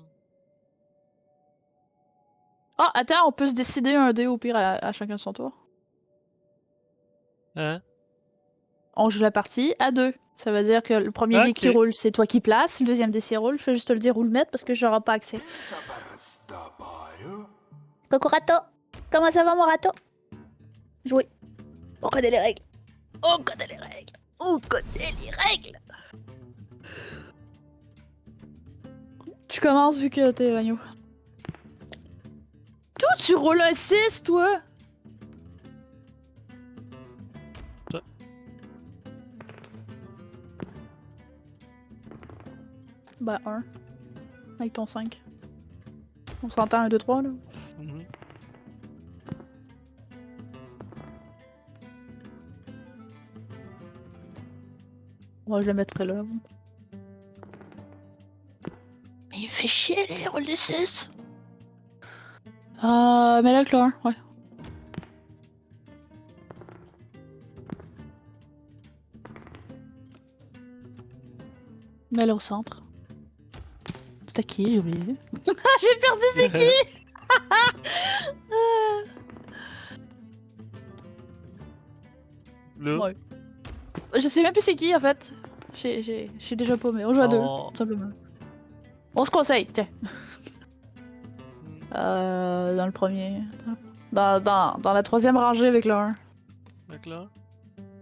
Oh, attends, on peut se décider un dé au pire à chacun son tour. hein? On joue la partie à deux. Ça veut dire que le premier dé qui Ok. roule, c'est toi qui places. Le deuxième dé qui roule, je fais juste te le dire où le mettre parce que j'aurai pas accès. Coucou Rato! Comment ça va mon Rato? Jouer. On connaît les règles. On connaît les règles. On connaît les règles. Tu commences vu que t'es l'agneau. Toi, tu roules un 6, toi? Ça. Bah, 1. Avec ton 5. On s'entend 1, 2, 3, là. Mhm. Moi, je le mettrai là. Mais il fait chier, les rôles de 6. Mais là, Claire, ouais. Aller au centre. C'était qui? J'ai oublié. J'ai perdu, c'est qui? Là, Ouais. Je sais même plus c'est qui en fait. J'ai déjà paumé. On joue à deux, on- tout simplement. On se conseille, tiens. Hmm, Dans le premier. Dans la troisième rangée avec le 1. donc là.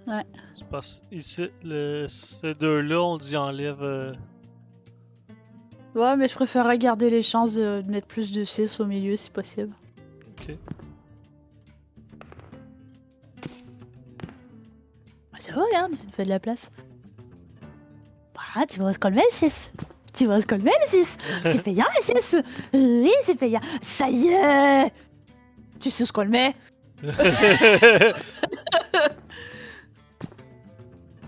Ouais. C'est parce ici, ces deux-là, on dit enlève. Ouais, mais je préférerais garder les chances de mettre plus de 6 au milieu si possible. Ok. Ça va, regarde, il fait de la place. Ah, tu vas se calmer le 6. Tu vas se calmer le 6. C'est payant le 6. Oui, c'est payant. Ça y est. Tu sais ce qu'on le met.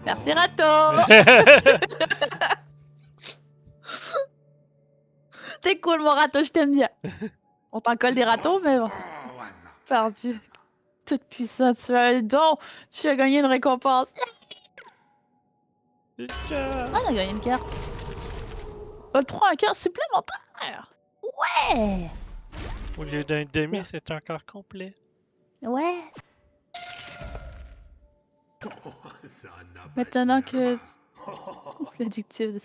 Merci, Rato. T'es cool, mon Rato, je t'aime bien. On t'en colle des râteaux, mais bon. Perdu. Toute puissante, tu as un don. Tu as gagné une récompense. Ah, on a gagné une carte. On prend un cœur supplémentaire. Ouais. Au lieu d'un demi, c'est un quart complet. Ouais. Maintenant que... L'addictif de...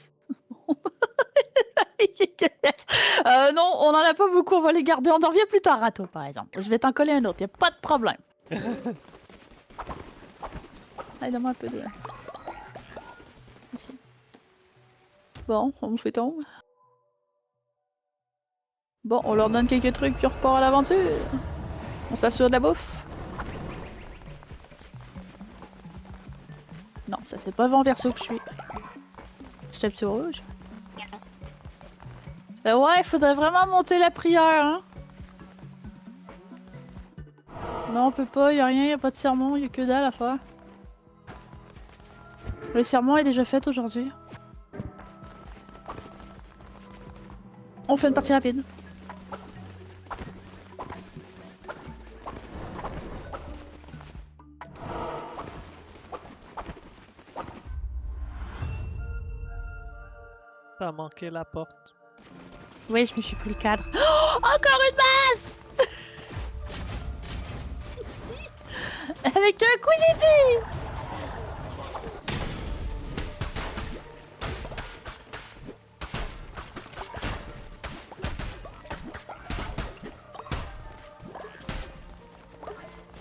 non, on en a pas beaucoup, on va les garder. On en revient plus tard, Rato, par exemple. Je vais t'en coller un autre, y a pas de problème. Allez, donne-moi un peu de... Merci. Bon, on fait tombe. Bon, on leur donne quelques trucs puis on repart à l'aventure. On s'assure de la bouffe. Non, ça c'est pas vent verso que je suis. Je tape sur rouge. Ouais, il faudrait vraiment monter la prière, hein. Non, on peut pas, y a rien, y a pas de sermon, y a que dalle à faire. Le sermon est déjà fait aujourd'hui. On fait une partie rapide. T'as manqué la porte. Oui, je me suis pris le cadre. Oh, encore une masse. Avec un coup d'épée.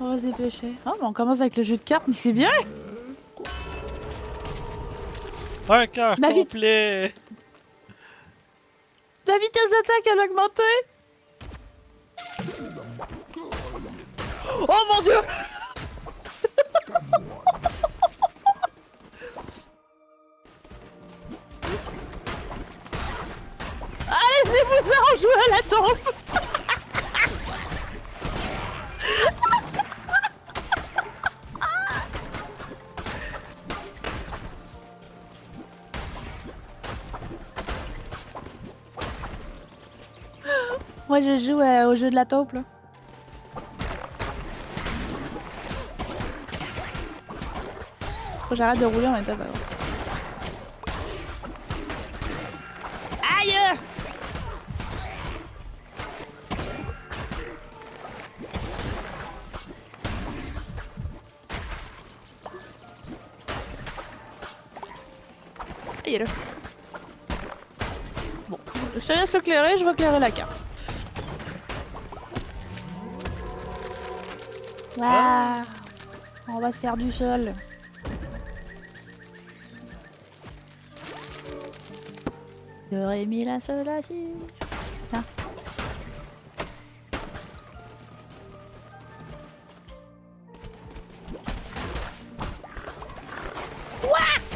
On va se dépêcher. Oh, mais on commence avec le jeu de cartes, mais c'est bien. Un quart Ma vite- complet! La vitesse d'attaque elle a augmenté. Oh mon dieu. Allez, c'est vous ça, on joue à la tombe. Moi je joue au jeu de la taupe là. Faut que j'arrête de rouler en même temps. Aïe! Il est là. Bon, je te laisse éclairer, je vais éclairer la carte. Waouh! On va se faire du sol. J'aurais mis la seule assise. Tiens.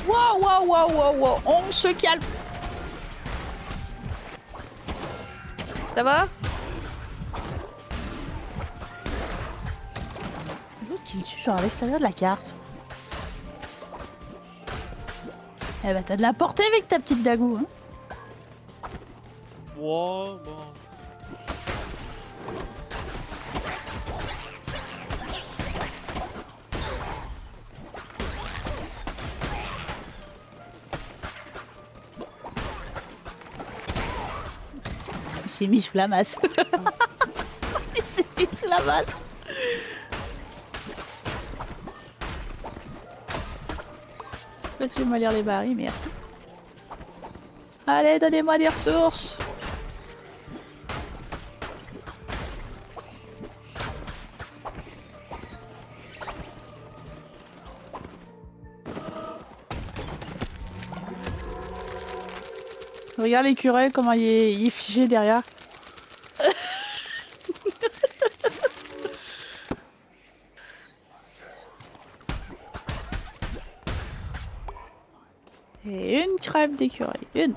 Wow, wow, wow, wow, wow. On se calme. Ça va? L'autre il tue genre à l'extérieur de la carte. Eh ben t'as de la portée avec ta petite dagou, hein. Wow, bon. s'est mis sous la masse. Il s'est mis sous la masse. Peux-tu me lire les barils? Merci. Allez, donnez-moi des ressources. Regarde l'écureuil, comment il est figé derrière. Et une crêpe d'écureuil. Une.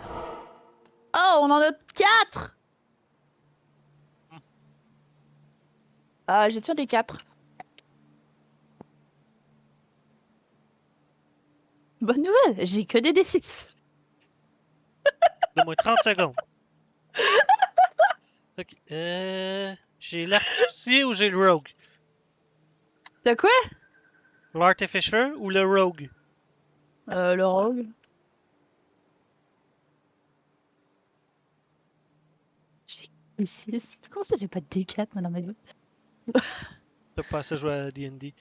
Oh, on en a 4. J'ai tué des 4. Bonne nouvelle, j'ai que des D6. Donne-moi 30 secondes. Ok. J'ai l'artificier ou j'ai le rogue? De quoi? L'artificer ou le rogue? Le rogue. J'ai des 6. Comment ça, j'ai pas de D4 moi, dans ma vie? T'as pas assez joué à D&D.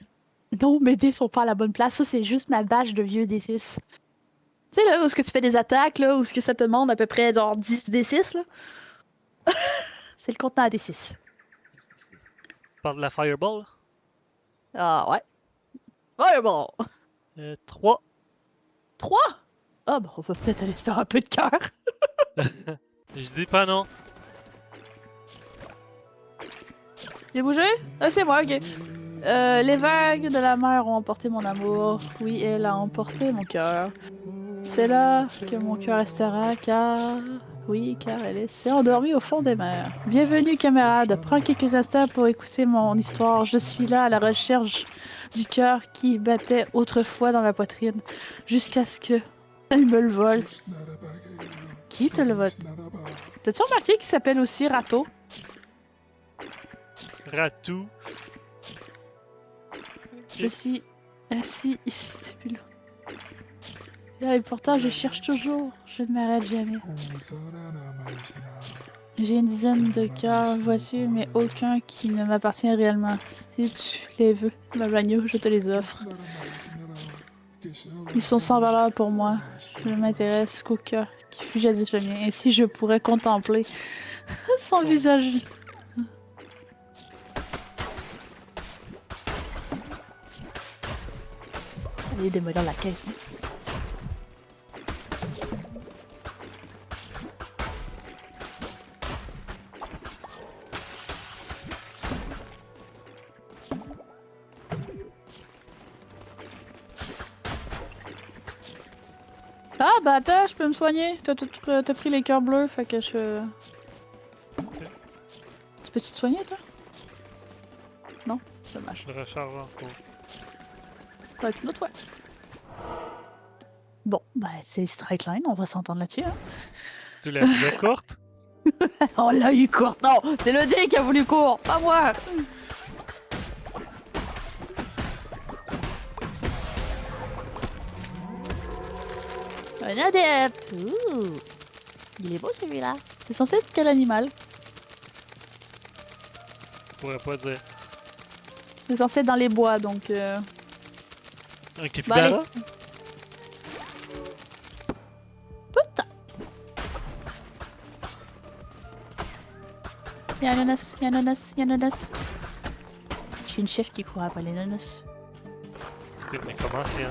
Non, mes dés sont pas à la bonne place. Ça, c'est juste ma bâche de vieux D6. Tu sais, là, où est-ce que tu fais des attaques, là, où est-ce que ça te demande à peu près, genre, 10 D6, là? C'est le contenant à D6. Tu parles de la Fireball? Ah, ouais. Fireball! 3. 3? Ah, bah, on va peut-être aller se faire un peu de cœur. Je dis pas non. J'ai bougé? Ah, c'est moi, ok. Les vagues de la mer ont emporté mon amour. Oui, elle a emporté mon cœur. C'est là que mon cœur restera, car... Oui, car elle s'est endormie au fond des mers. Bienvenue, camarade. Prends quelques instants pour écouter mon histoire. Je suis là à la recherche du cœur qui battait autrefois dans ma poitrine, jusqu'à ce que elle me le vole. Qui te le vole? T'as-tu remarqué qu'il s'appelle aussi Rato? Ratou. Je suis assis ici depuis longtemps. Et pourtant, je cherche toujours. Je ne m'arrête jamais. J'ai une dizaine de cœurs, vois-tu, mais aucun qui ne m'appartient réellement. Si tu les veux, ma bagno, je te les offre. Ils sont sans valeur pour moi. Je ne m'intéresse qu'au cœur qui fut jadis le mien. Ainsi, je pourrais contempler son visage. Allez, démolir la caisse. Ah, bah attends, je peux me soigner. T'as pris les cœurs bleus, fait que je... Tu peux-tu te soigner, toi? Non? Dommage. Je recharge encore. Ça va être une autre fois. Bon, bah c'est Straight Line, on va s'entendre là-dessus. Hein. Tu l'as vu courte? On l'a eu court. Non, c'est le dé qui a voulu court, pas moi. Un adepte. Ouh. Il est beau celui-là. C'est censé être quel animal? Je pourrais pas dire. C'est censé être dans les bois, donc... Un Bah, capybara? Putain. Y'a un ananas, y'a un ananas, y'a un ananas. Je suis une chef qui court après les nanas. Mais comment c'est? Hein?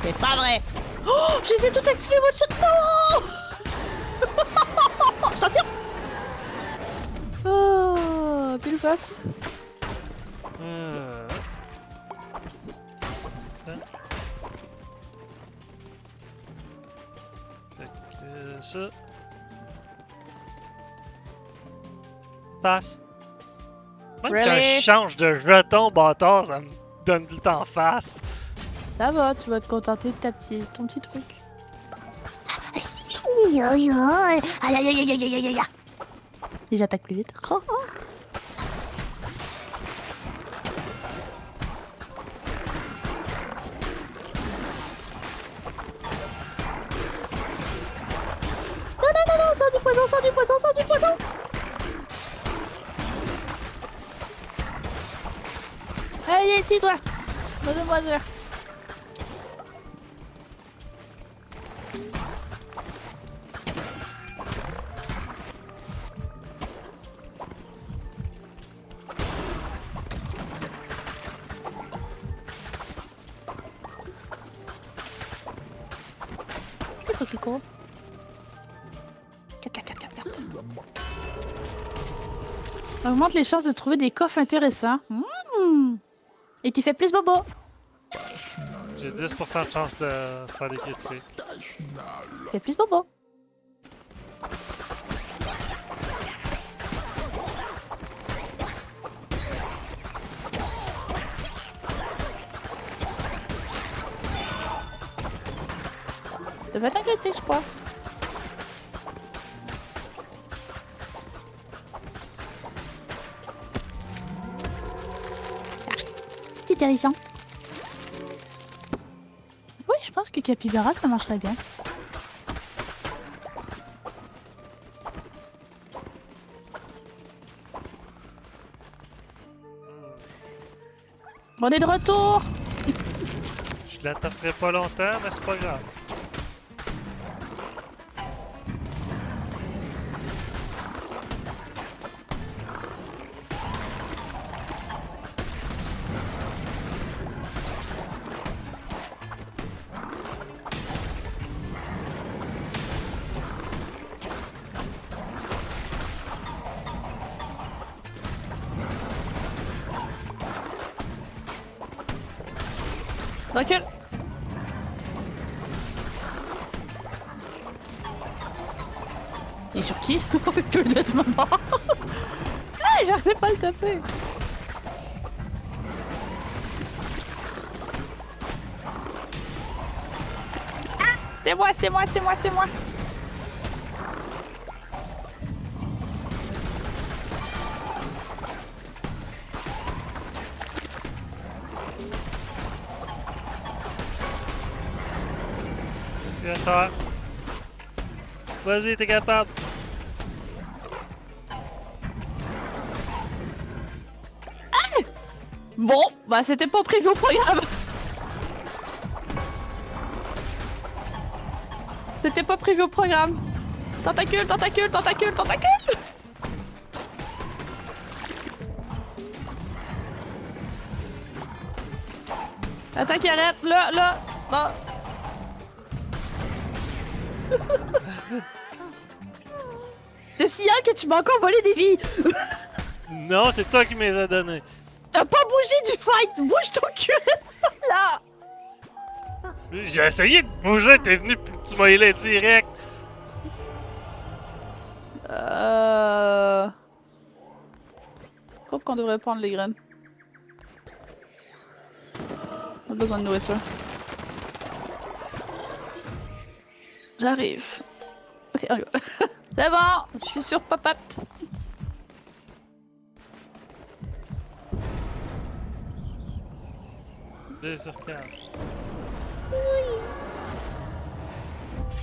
C'est pas vrai! Oh! Je les ai tout activés, votre shot! Non! Attention! Oh! Pile face. Fait que ça. Passe. Même quand Really? je change de jeton bâtard, ça me donne tout le temps face. Ça va, tu vas te contenter de ton petit truc. Et j'attaque plus vite. Non, non, non, non, ça sors du poison, sors du poison, sors du poison. Allez, ici, toi. Mademoiselle. Qui court. 4. Augmente les chances de trouver des coffres intéressants. Et tu fais plus bobo. J'ai 10% de chance de faire des critiques. Tu fais plus bobo. Ça devait être un critique, je crois. Petit hérisson. Oui, je pense que Capybara, ça marcherait bien. On est de retour. Je la taperai pas longtemps, mais c'est pas grave. Recule. Il est sur qui? Tout le temps mort. Ah, j'arrivais pas à le taper. Ah, c'est moi, c'est moi, c'est moi, c'est moi. Viens-toi. Vas-y, t'es capable. Bon, bah c'était pas prévu au programme. C'était pas prévu au programme. Tentacule, tentacule, tentacule, tentacule. Attaque à l'aide, là, non. Le signal que tu m'as encore volé des vies. Non, c'est toi qui me les as donnés. T'as pas bougé du fight. Bouge ton cul, reste là. J'ai essayé de bouger, t'es venu pis tu m'as aidé direct. Je crois qu'on devrait prendre les graines. On a besoin de nourriture. J'arrive. Ok, on y va. C'est bon, je suis sur papate. Deux sur 4.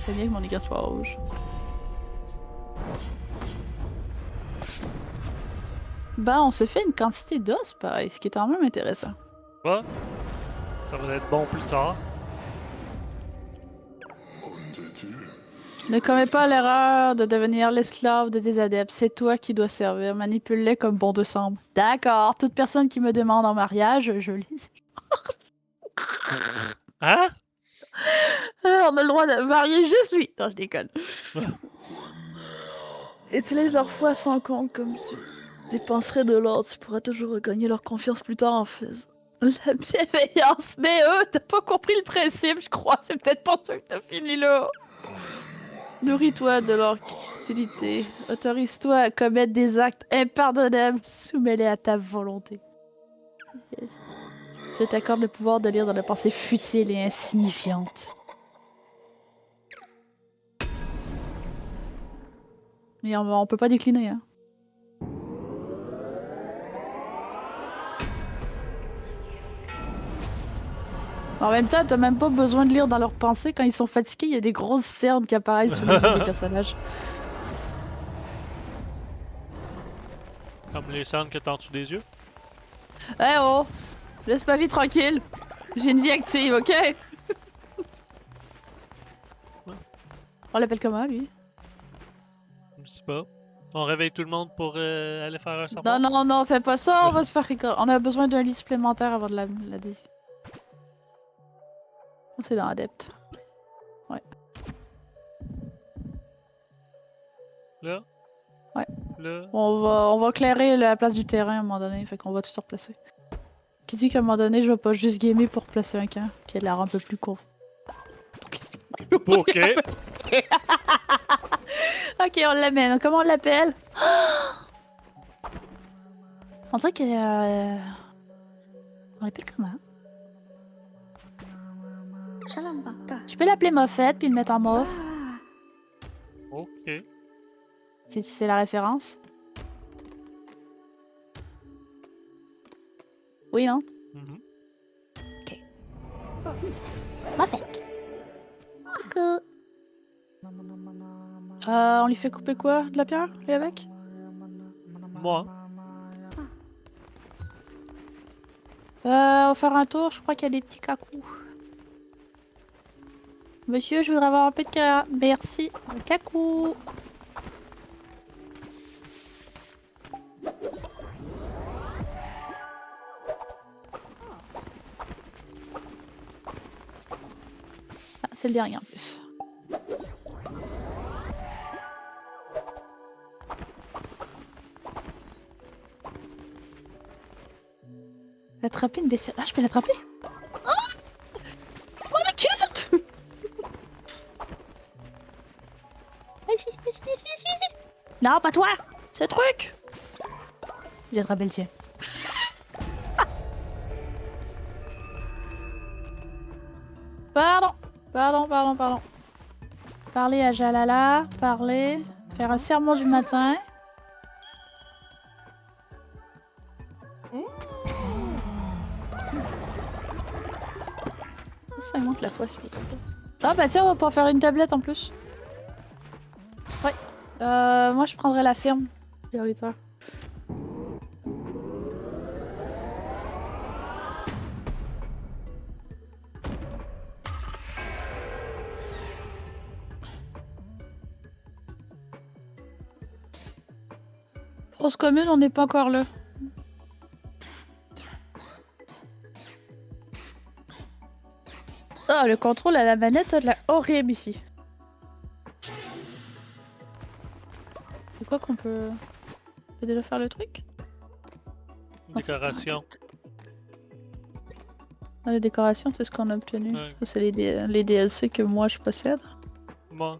C'est bien que mon écran soit rouge. Bah, on se fait une quantité d'os, pareil, ce qui est quand même intéressant. Bah, ça va être bon plus tard. Ne commets pas l'erreur de devenir l'esclave de tes adeptes. C'est toi qui dois servir. Manipule-les comme bon te semble. D'accord. Toute personne qui me demande en mariage, je les... Hein? On a le droit de marier juste lui. Non, je déconne. Utilise leur foi sans compte comme tu dépenserais de l'or. Tu pourras toujours regagner leur confiance plus tard en faisant la bienveillance. Mais t'as pas compris le principe, je crois. C'est peut-être pour ça que t'as fini là. Nourris-toi de leur utilité. Autorise-toi à commettre des actes impardonnables. Soumets-les à ta volonté. Je t'accorde le pouvoir de lire dans la pensée futile et insignifiante. Mais on peut pas décliner, hein. En même temps, t'as même pas besoin de lire dans leurs pensées. Quand ils sont fatigués, il y a des grosses cernes qui apparaissent sur les yeux des personnages. Comme les cernes que t'as en dessous des yeux. Eh oh! Laisse ma vie tranquille! J'ai une vie active, ok? On l'appelle comment, lui? Je sais pas. On réveille tout le monde pour aller faire un Non, serment? non, non, fais pas ça, on va se faire rigoler. On a besoin d'un lit supplémentaire avant de la décider. C'est dans Adepte. Ouais. Là? Ouais. Là? On va éclairer la place du terrain à un moment donné, fait qu'on va tout replacer. Qui dit qu'à un moment donné, je vais pas juste gamer pour placer un camp, qui a l'air un peu plus court. Ok. Ok, on l'amène. Comment on l'appelle? On dirait que... On l'appelle comment? Je peux l'appeler Moffette puis le mettre en Moff. Ok. Si tu sais la référence. Oui, non? Mhm. Moffette. Coucou. On lui fait couper quoi? De la pierre, lui avec? Moi. On va faire un tour, je crois qu'il y a des petits cacous. Monsieur, je voudrais avoir un peu de Merci. Cacou. Ah, c'est le dernier en plus. Attraper une bestiole. Ah, je peux l'attraper? Oh! Oh, le culte! Ici, ici, ici, ici, ici! Non, pas toi! Ce truc! J'ai attrapé le tien. Pardon! Pardon, pardon, pardon. Parler à Jalala, parler, faire un sermon du matin. Ça il manque la foi, si je me trompe pas. Ah bah tiens, on va pouvoir faire une tablette en plus. Ouais. Moi je prendrais la ferme. Prioritaire. Grosse commune, on n'est pas encore là. Ah, le contrôle à la manette a de la horrible ici. C'est quoi qu'on peut... On peut déjà faire le truc? Décoration. Ah, les décorations, c'est ce qu'on a obtenu. Ouais. Ça, c'est les DLC que moi je possède. Moi.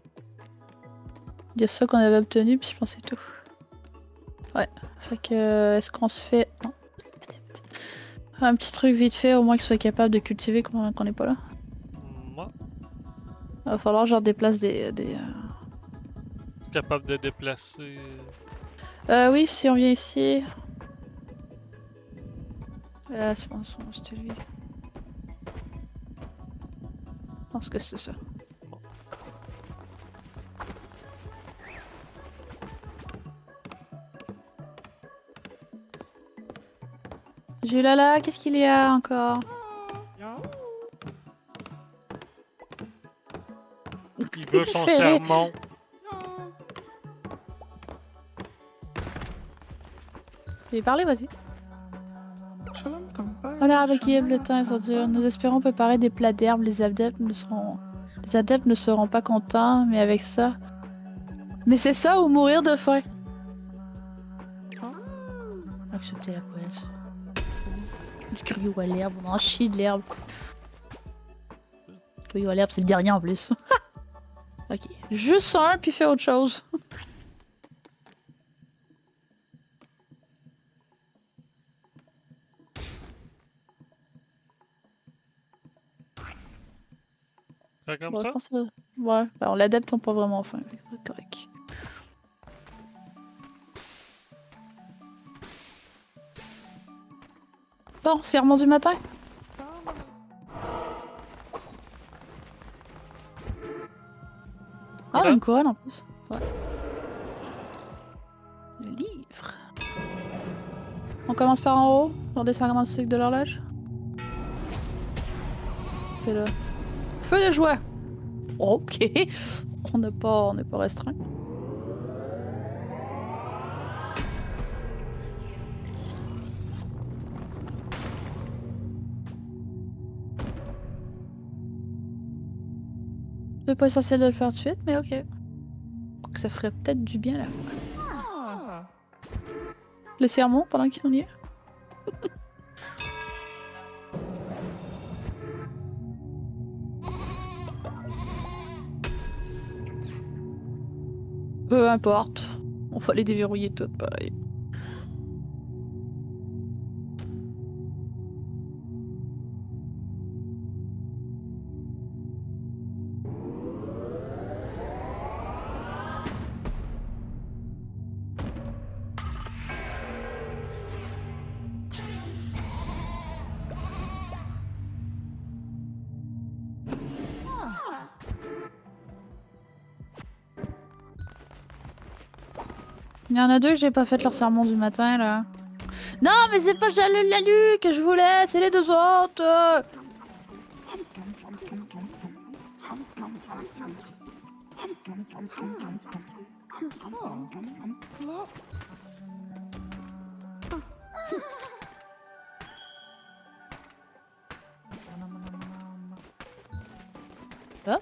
Il y a ça qu'on avait obtenu, puis je pense que c'est tout. Ouais. Fait que, est-ce qu'on se fait... Non. Un petit truc vite fait, au moins qu'il soit capable de cultiver qu'on n'est pas là. Moi. Il va falloir genre déplace des... Capable de déplacer. Oui, si on vient ici... je pense que c'était lui. Je pense que c'est ça. Julala, qu'est-ce qu'il y a encore? Il veut son Ferré. sermon. Je vais parler, vas-y. Honorable Guillaume, le temps est dur. Nous espérons préparer des plats d'herbes. Les adeptes ne seront pas contents, mais avec ça... Mais c'est ça ou mourir de faim? Accepter la poète. Du cryo à l'herbe, on en chie de l'herbe. Cryo à l'herbe, c'est le dernier en plus. Ok, juste un, puis fais autre chose. Fait comme Bon, je ça? pense que... Ouais, ben, on l'adapte, on pas vraiment faim. C'est correct. Bon, serment du matin? Ah, Voilà. une couronne en plus. Ouais. Le livre. On commence par en haut, on descend comment le cycle de l'horloge. C'est là. Feu de joie! Ok! On n'est pas restreint. C'est pas essentiel de le faire tout de suite, mais ok. Donc ça ferait peut-être du bien à la fois. Le sermon pendant qu'on y est. Peu importe. On va les déverrouiller toutes pareil. Il y en a deux que j'ai pas fait leur sermon du matin là. Non mais c'est pas Lalu que je voulais, c'est les deux autres. Ah.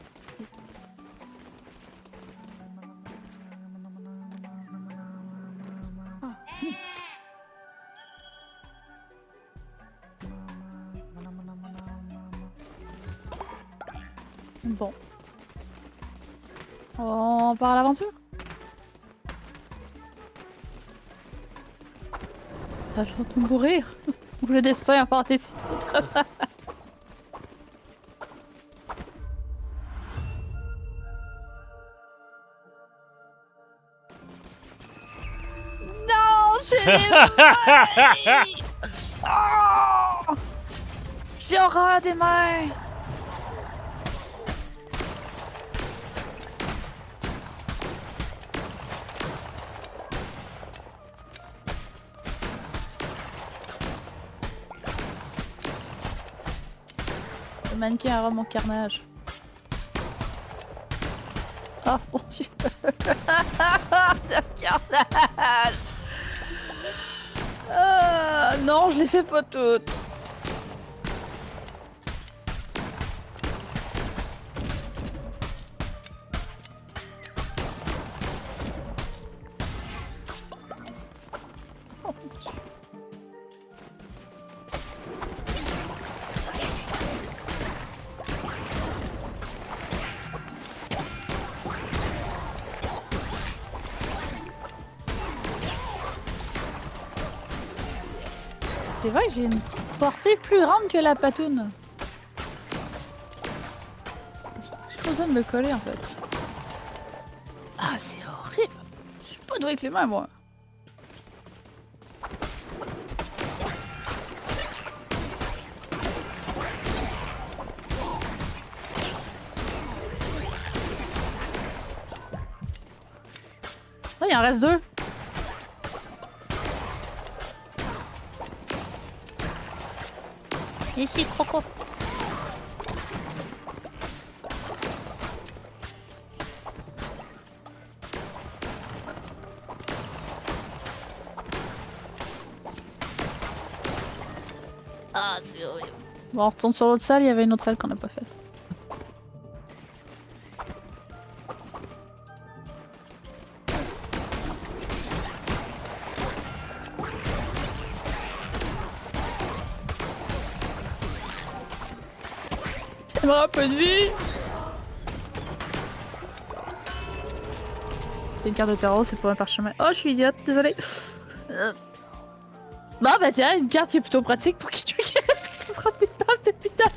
Bon. On part à l'aventure? Ça, je vais mourir. Ou le destin a pas décidé autrement. Non, j'ai les mains. Oh, j'ai horreur des mains. Le mannequin aura mon carnage. Oh mon dieu. C'est un carnage. Non, je les fais pas toutes. Oh mon dieu. C'est vrai que j'ai une portée plus grande que la patoune. J'ai pas besoin de me coller en fait. Ah, c'est horrible. Je suis pas douée avec les mains moi. Oh, il en reste deux. Ici, Croco. Ah, c'est horrible. Bon, on retourne sur l'autre salle, il y avait une autre salle qu'on n'a pas faite. J'aimerais un peu de vie. C'est une carte de tarot, c'est pour un parchemin. Oh, je suis idiote, désolée. Bon, bah tiens, une carte qui est plutôt pratique pour qui tu veux te prendre des baffes de putain.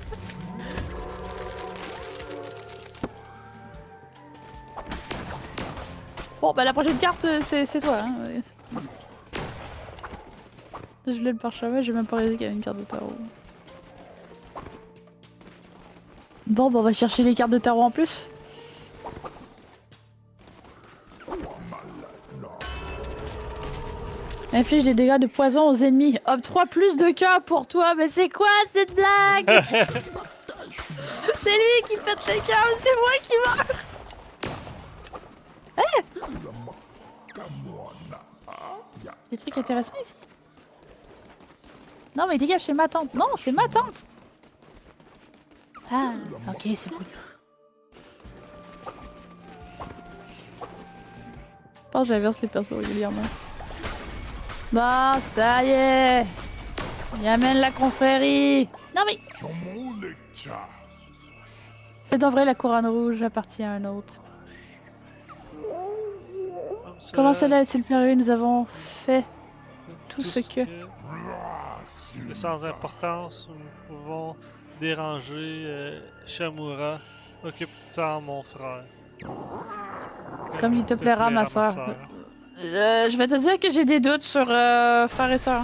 Bon, bah la prochaine carte, c'est toi. Hein. Je voulais le parchemin, j'ai même pas réalisé qu'il y avait une carte de tarot. Bon, bah on va chercher les cartes de tarot en plus. Inflige des dégâts de poison aux ennemis. Octroie plus de cœur pour toi. Mais c'est quoi cette blague? C'est lui qui pète les cœurs, c'est moi qui meurs. Des trucs intéressants ici. Non mais dégage, c'est ma tante. Non, c'est ma tante. Ah, ok, c'est cool. Je pense que j'inverse les persos régulièrement. Bon, ça y est. Il amène la confrérie. Non mais... C'est en vrai, la couronne rouge appartient à un autre. Comment cela est-il paru? Nous avons fait tout ce que... C'est sans importance, nous pouvons déranger Shamura. Occupe-t'en, mon frère. Comme il te plaira, ma soeur. Je vais te dire que j'ai des doutes sur frère et soeur.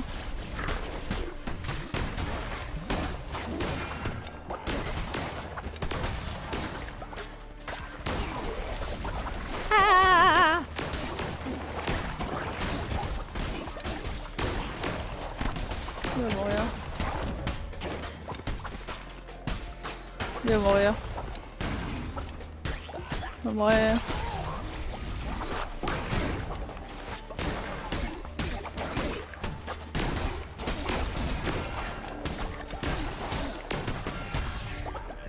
Ah! Il va mourir. Il va mourir. Il va mourir.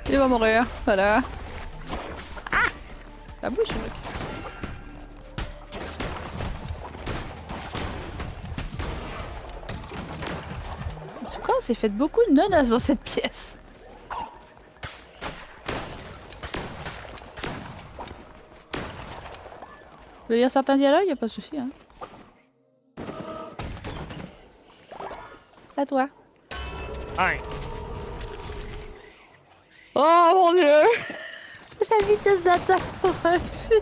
Il va mourir, voilà. Ah! La bouche, mec. En tout cas, on s'est fait beaucoup de nonas dans cette pièce. Tu veux lire certains dialogues? Y'a pas de souci, hein. À toi. Hein? Oh mon dieu! La vitesse d'attaque pour un fusil.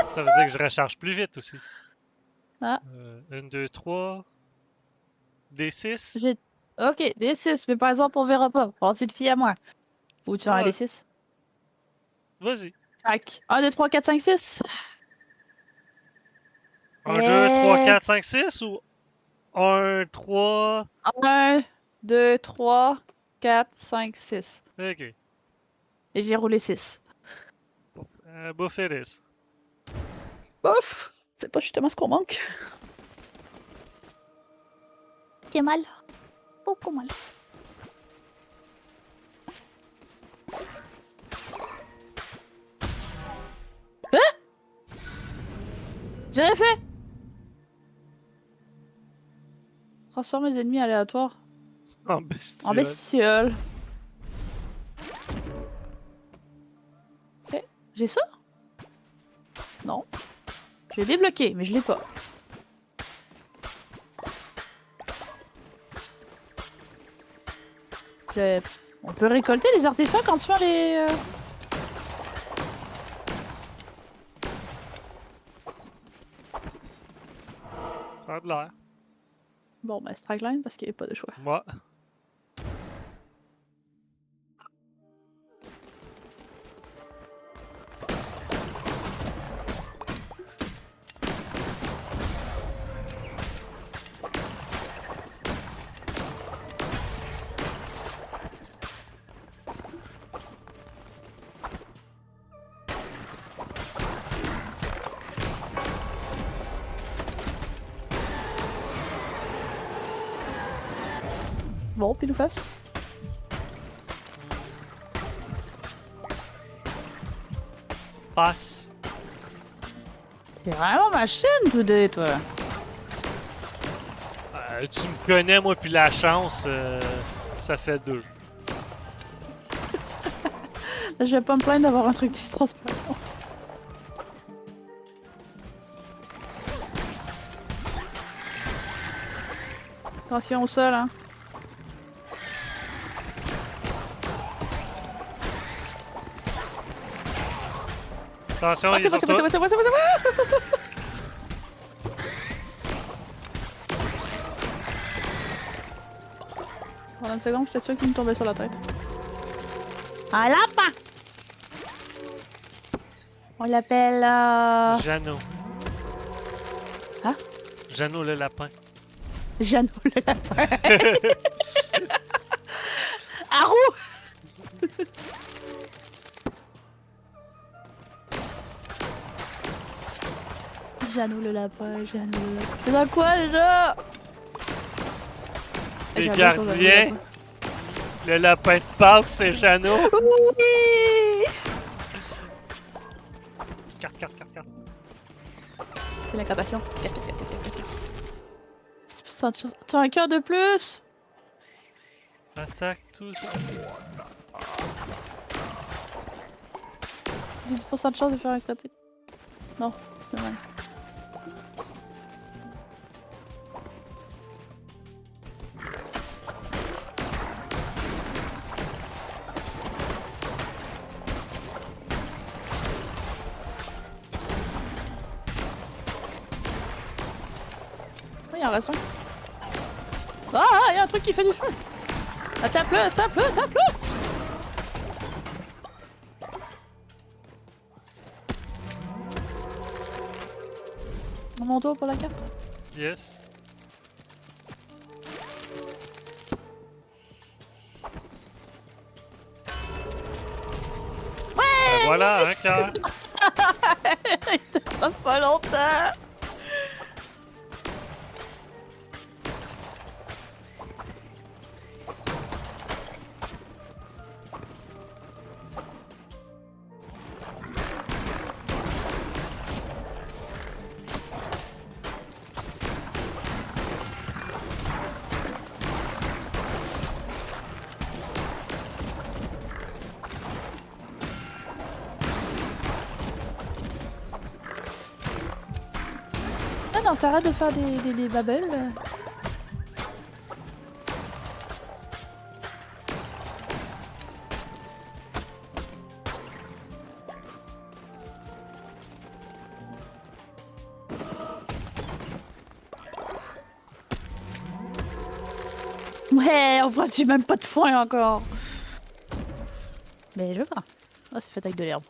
Ça veut dire que je recharge plus vite aussi. Ah. 1, 2, 3. D6? J'ai... Ok, D6, mais par exemple, on verra pas. Bon, tu te fies à moi. Ou tu as un Ouais. D6? Vas-y. Tac. 1, 2, 3, 4, 5, 6. 1, 2, 3, 4, 5, 6 ou 1, 3. 1, 2, 3, 4, 5, 6. Ok. Et j'ai roulé 6. Boufferis. Bof! C'est pas justement ce qu'on manque. Qui est mal. Beaucoup mal. Hein? J'ai rien fait! Transforme les ennemis aléatoires En bestiole. en bestioles. Ok, j'ai ça? Non. Je l'ai débloqué, mais je l'ai pas. On peut récolter les artefacts en tuant les... Ça a de l'air. Bon, ben, strikeline parce qu'il n'y a pas de choix. Moi. Bon, pile ou face? Passe. C'est vraiment ma chaîne, today, toi. Tu me connais, moi, puis la chance, ça fait 2. Là, je vais pas me plaindre d'avoir un truc distance par. Attention au sol, hein. Attention, Ah, il c'est est moi, sur c'est moi, toi. c'est moi, c'est moi, c'est moi, c'est moi. Pendant une seconde, j'étais sûr qu'il me tombait sur la tête. Un lapin! On l'appelle... Jeannot. Hein? Jeannot le lapin. Jeannot le lapin. Arou! Jeannot le lapin, Jeannot le lapin. C'est dans quoi déjà? Les J'avais sur le gardiens. lapin. Le lapin de Pâques, c'est Jeannot. Oui! Carte, carte, carte, carte. C'est l'incantation. 6% de chance. T'as un cœur de plus? Attaque tous. J'ai 10% de chance de faire un critique. Non, c'est mal. Il y a un reste un. Ah, il y a un truc qui fait du feu. Ah, tape-le, tape-le, tape-le. Mon dos pour la carte. Yes. Ouais! Voilà, un cœur. Ça fait pas longtemps. Ah non, t'arrêtes de faire des babels. Ouais, enfin, j'ai même pas de foin encore. Mais je vois. Ah, c'est fait avec de l'herbe.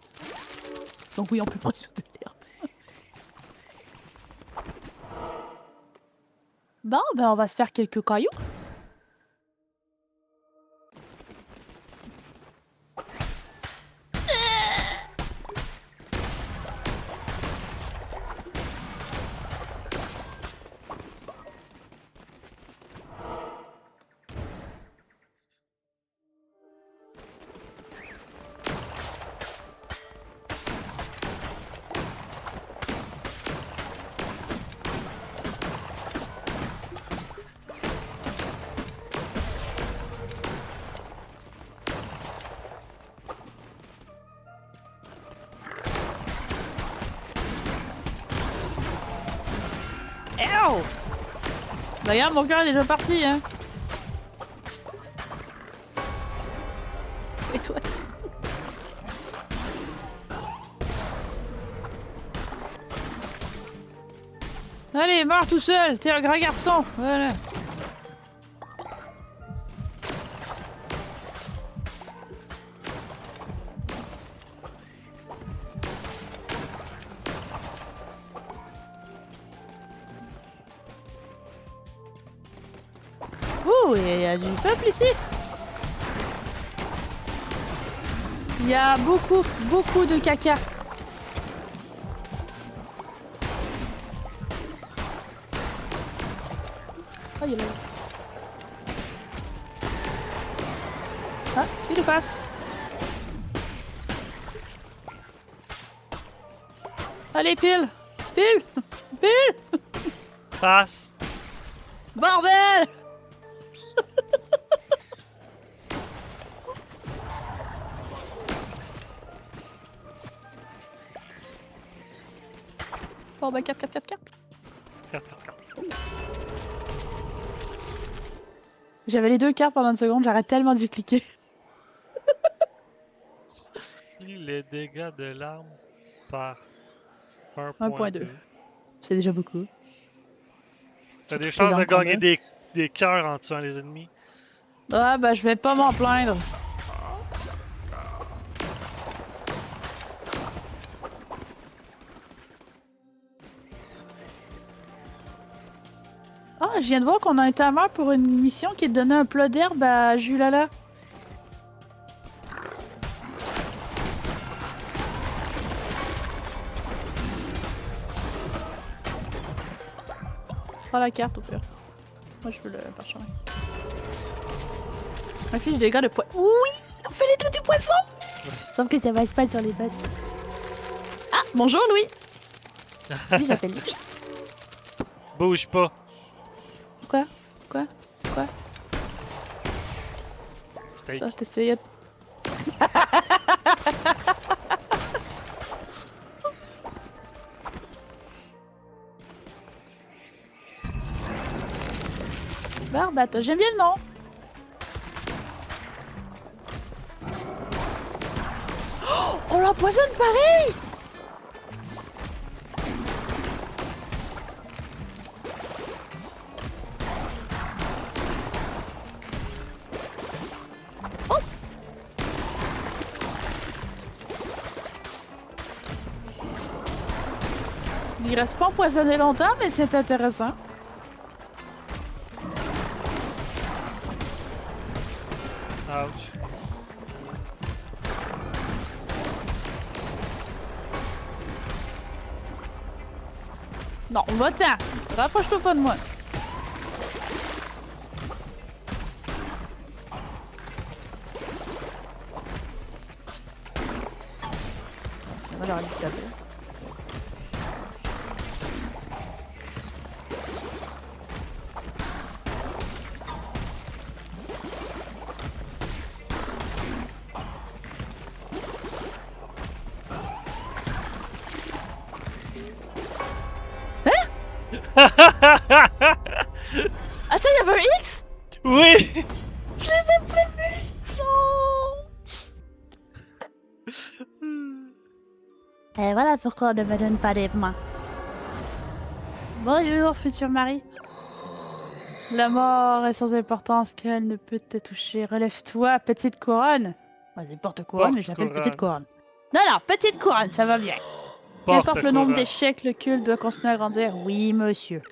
Donc oui, on peut prendre sur de l'herbe. Bon, ben on va se faire quelques cailloux. Ow! D'ailleurs, mon cœur est déjà parti, hein. Et toi? Allez, meurs tout seul, t'es un grand garçon. Voilà. Ouh, il y a du peuple ici. Il y a beaucoup de caca. Oh, il est là. Ah, il le passe. Allez, pile. Pile. Pile. Passe. Bordel. Bon, bah 4, 4, 4, 4. Carte, carte, carte. J'avais les deux cartes pendant une seconde, j'arrête tellement d'y cliquer. Les dégâts de l'arme par 1.2. 1.2. C'est déjà beaucoup. T'as des Surtout chances pesant de en combat. gagner des cœurs en tuant les ennemis. Ah, bah je vais pas m'en plaindre. Ah, je viens de voir qu'on a un timer pour une mission qui est de donner un plat d'herbe à Julala. Prends la carte au pire. Moi je veux le parchemin. Ma fille, j'ai des gars de poisson. Oui! On fait les dos du poisson! Sauf que ça marche pas sur les bosses. Ah! Bonjour Louis! Lui, j'appelle Louis. Bouge pas. Quoi? Quoi? Quoi? Steak. Ah, t'essayais de... Barbato, j'aime bien le nom! Oh, on l'empoisonne pareil! Oh! Il reste pas empoisonné longtemps, mais c'est intéressant. Ouch. Non, va-t'en! Rapproche-toi pas de moi. Moi, j'aurais dû te taper. Attends, il y avait un X? Oui! Je l'avais pas vu! Non! Et voilà pourquoi on ne me donne pas des mains. Bonjour, futur mari. La mort est sans importance qu'elle ne peut te toucher. Relève-toi, petite couronne. Vas-y, porte couronne, mais je l'appelle petite couronne. Non, non, petite couronne, ça va bien. Qu'importe le nombre d'échecs, le culte doit continuer à grandir. Oui, monsieur.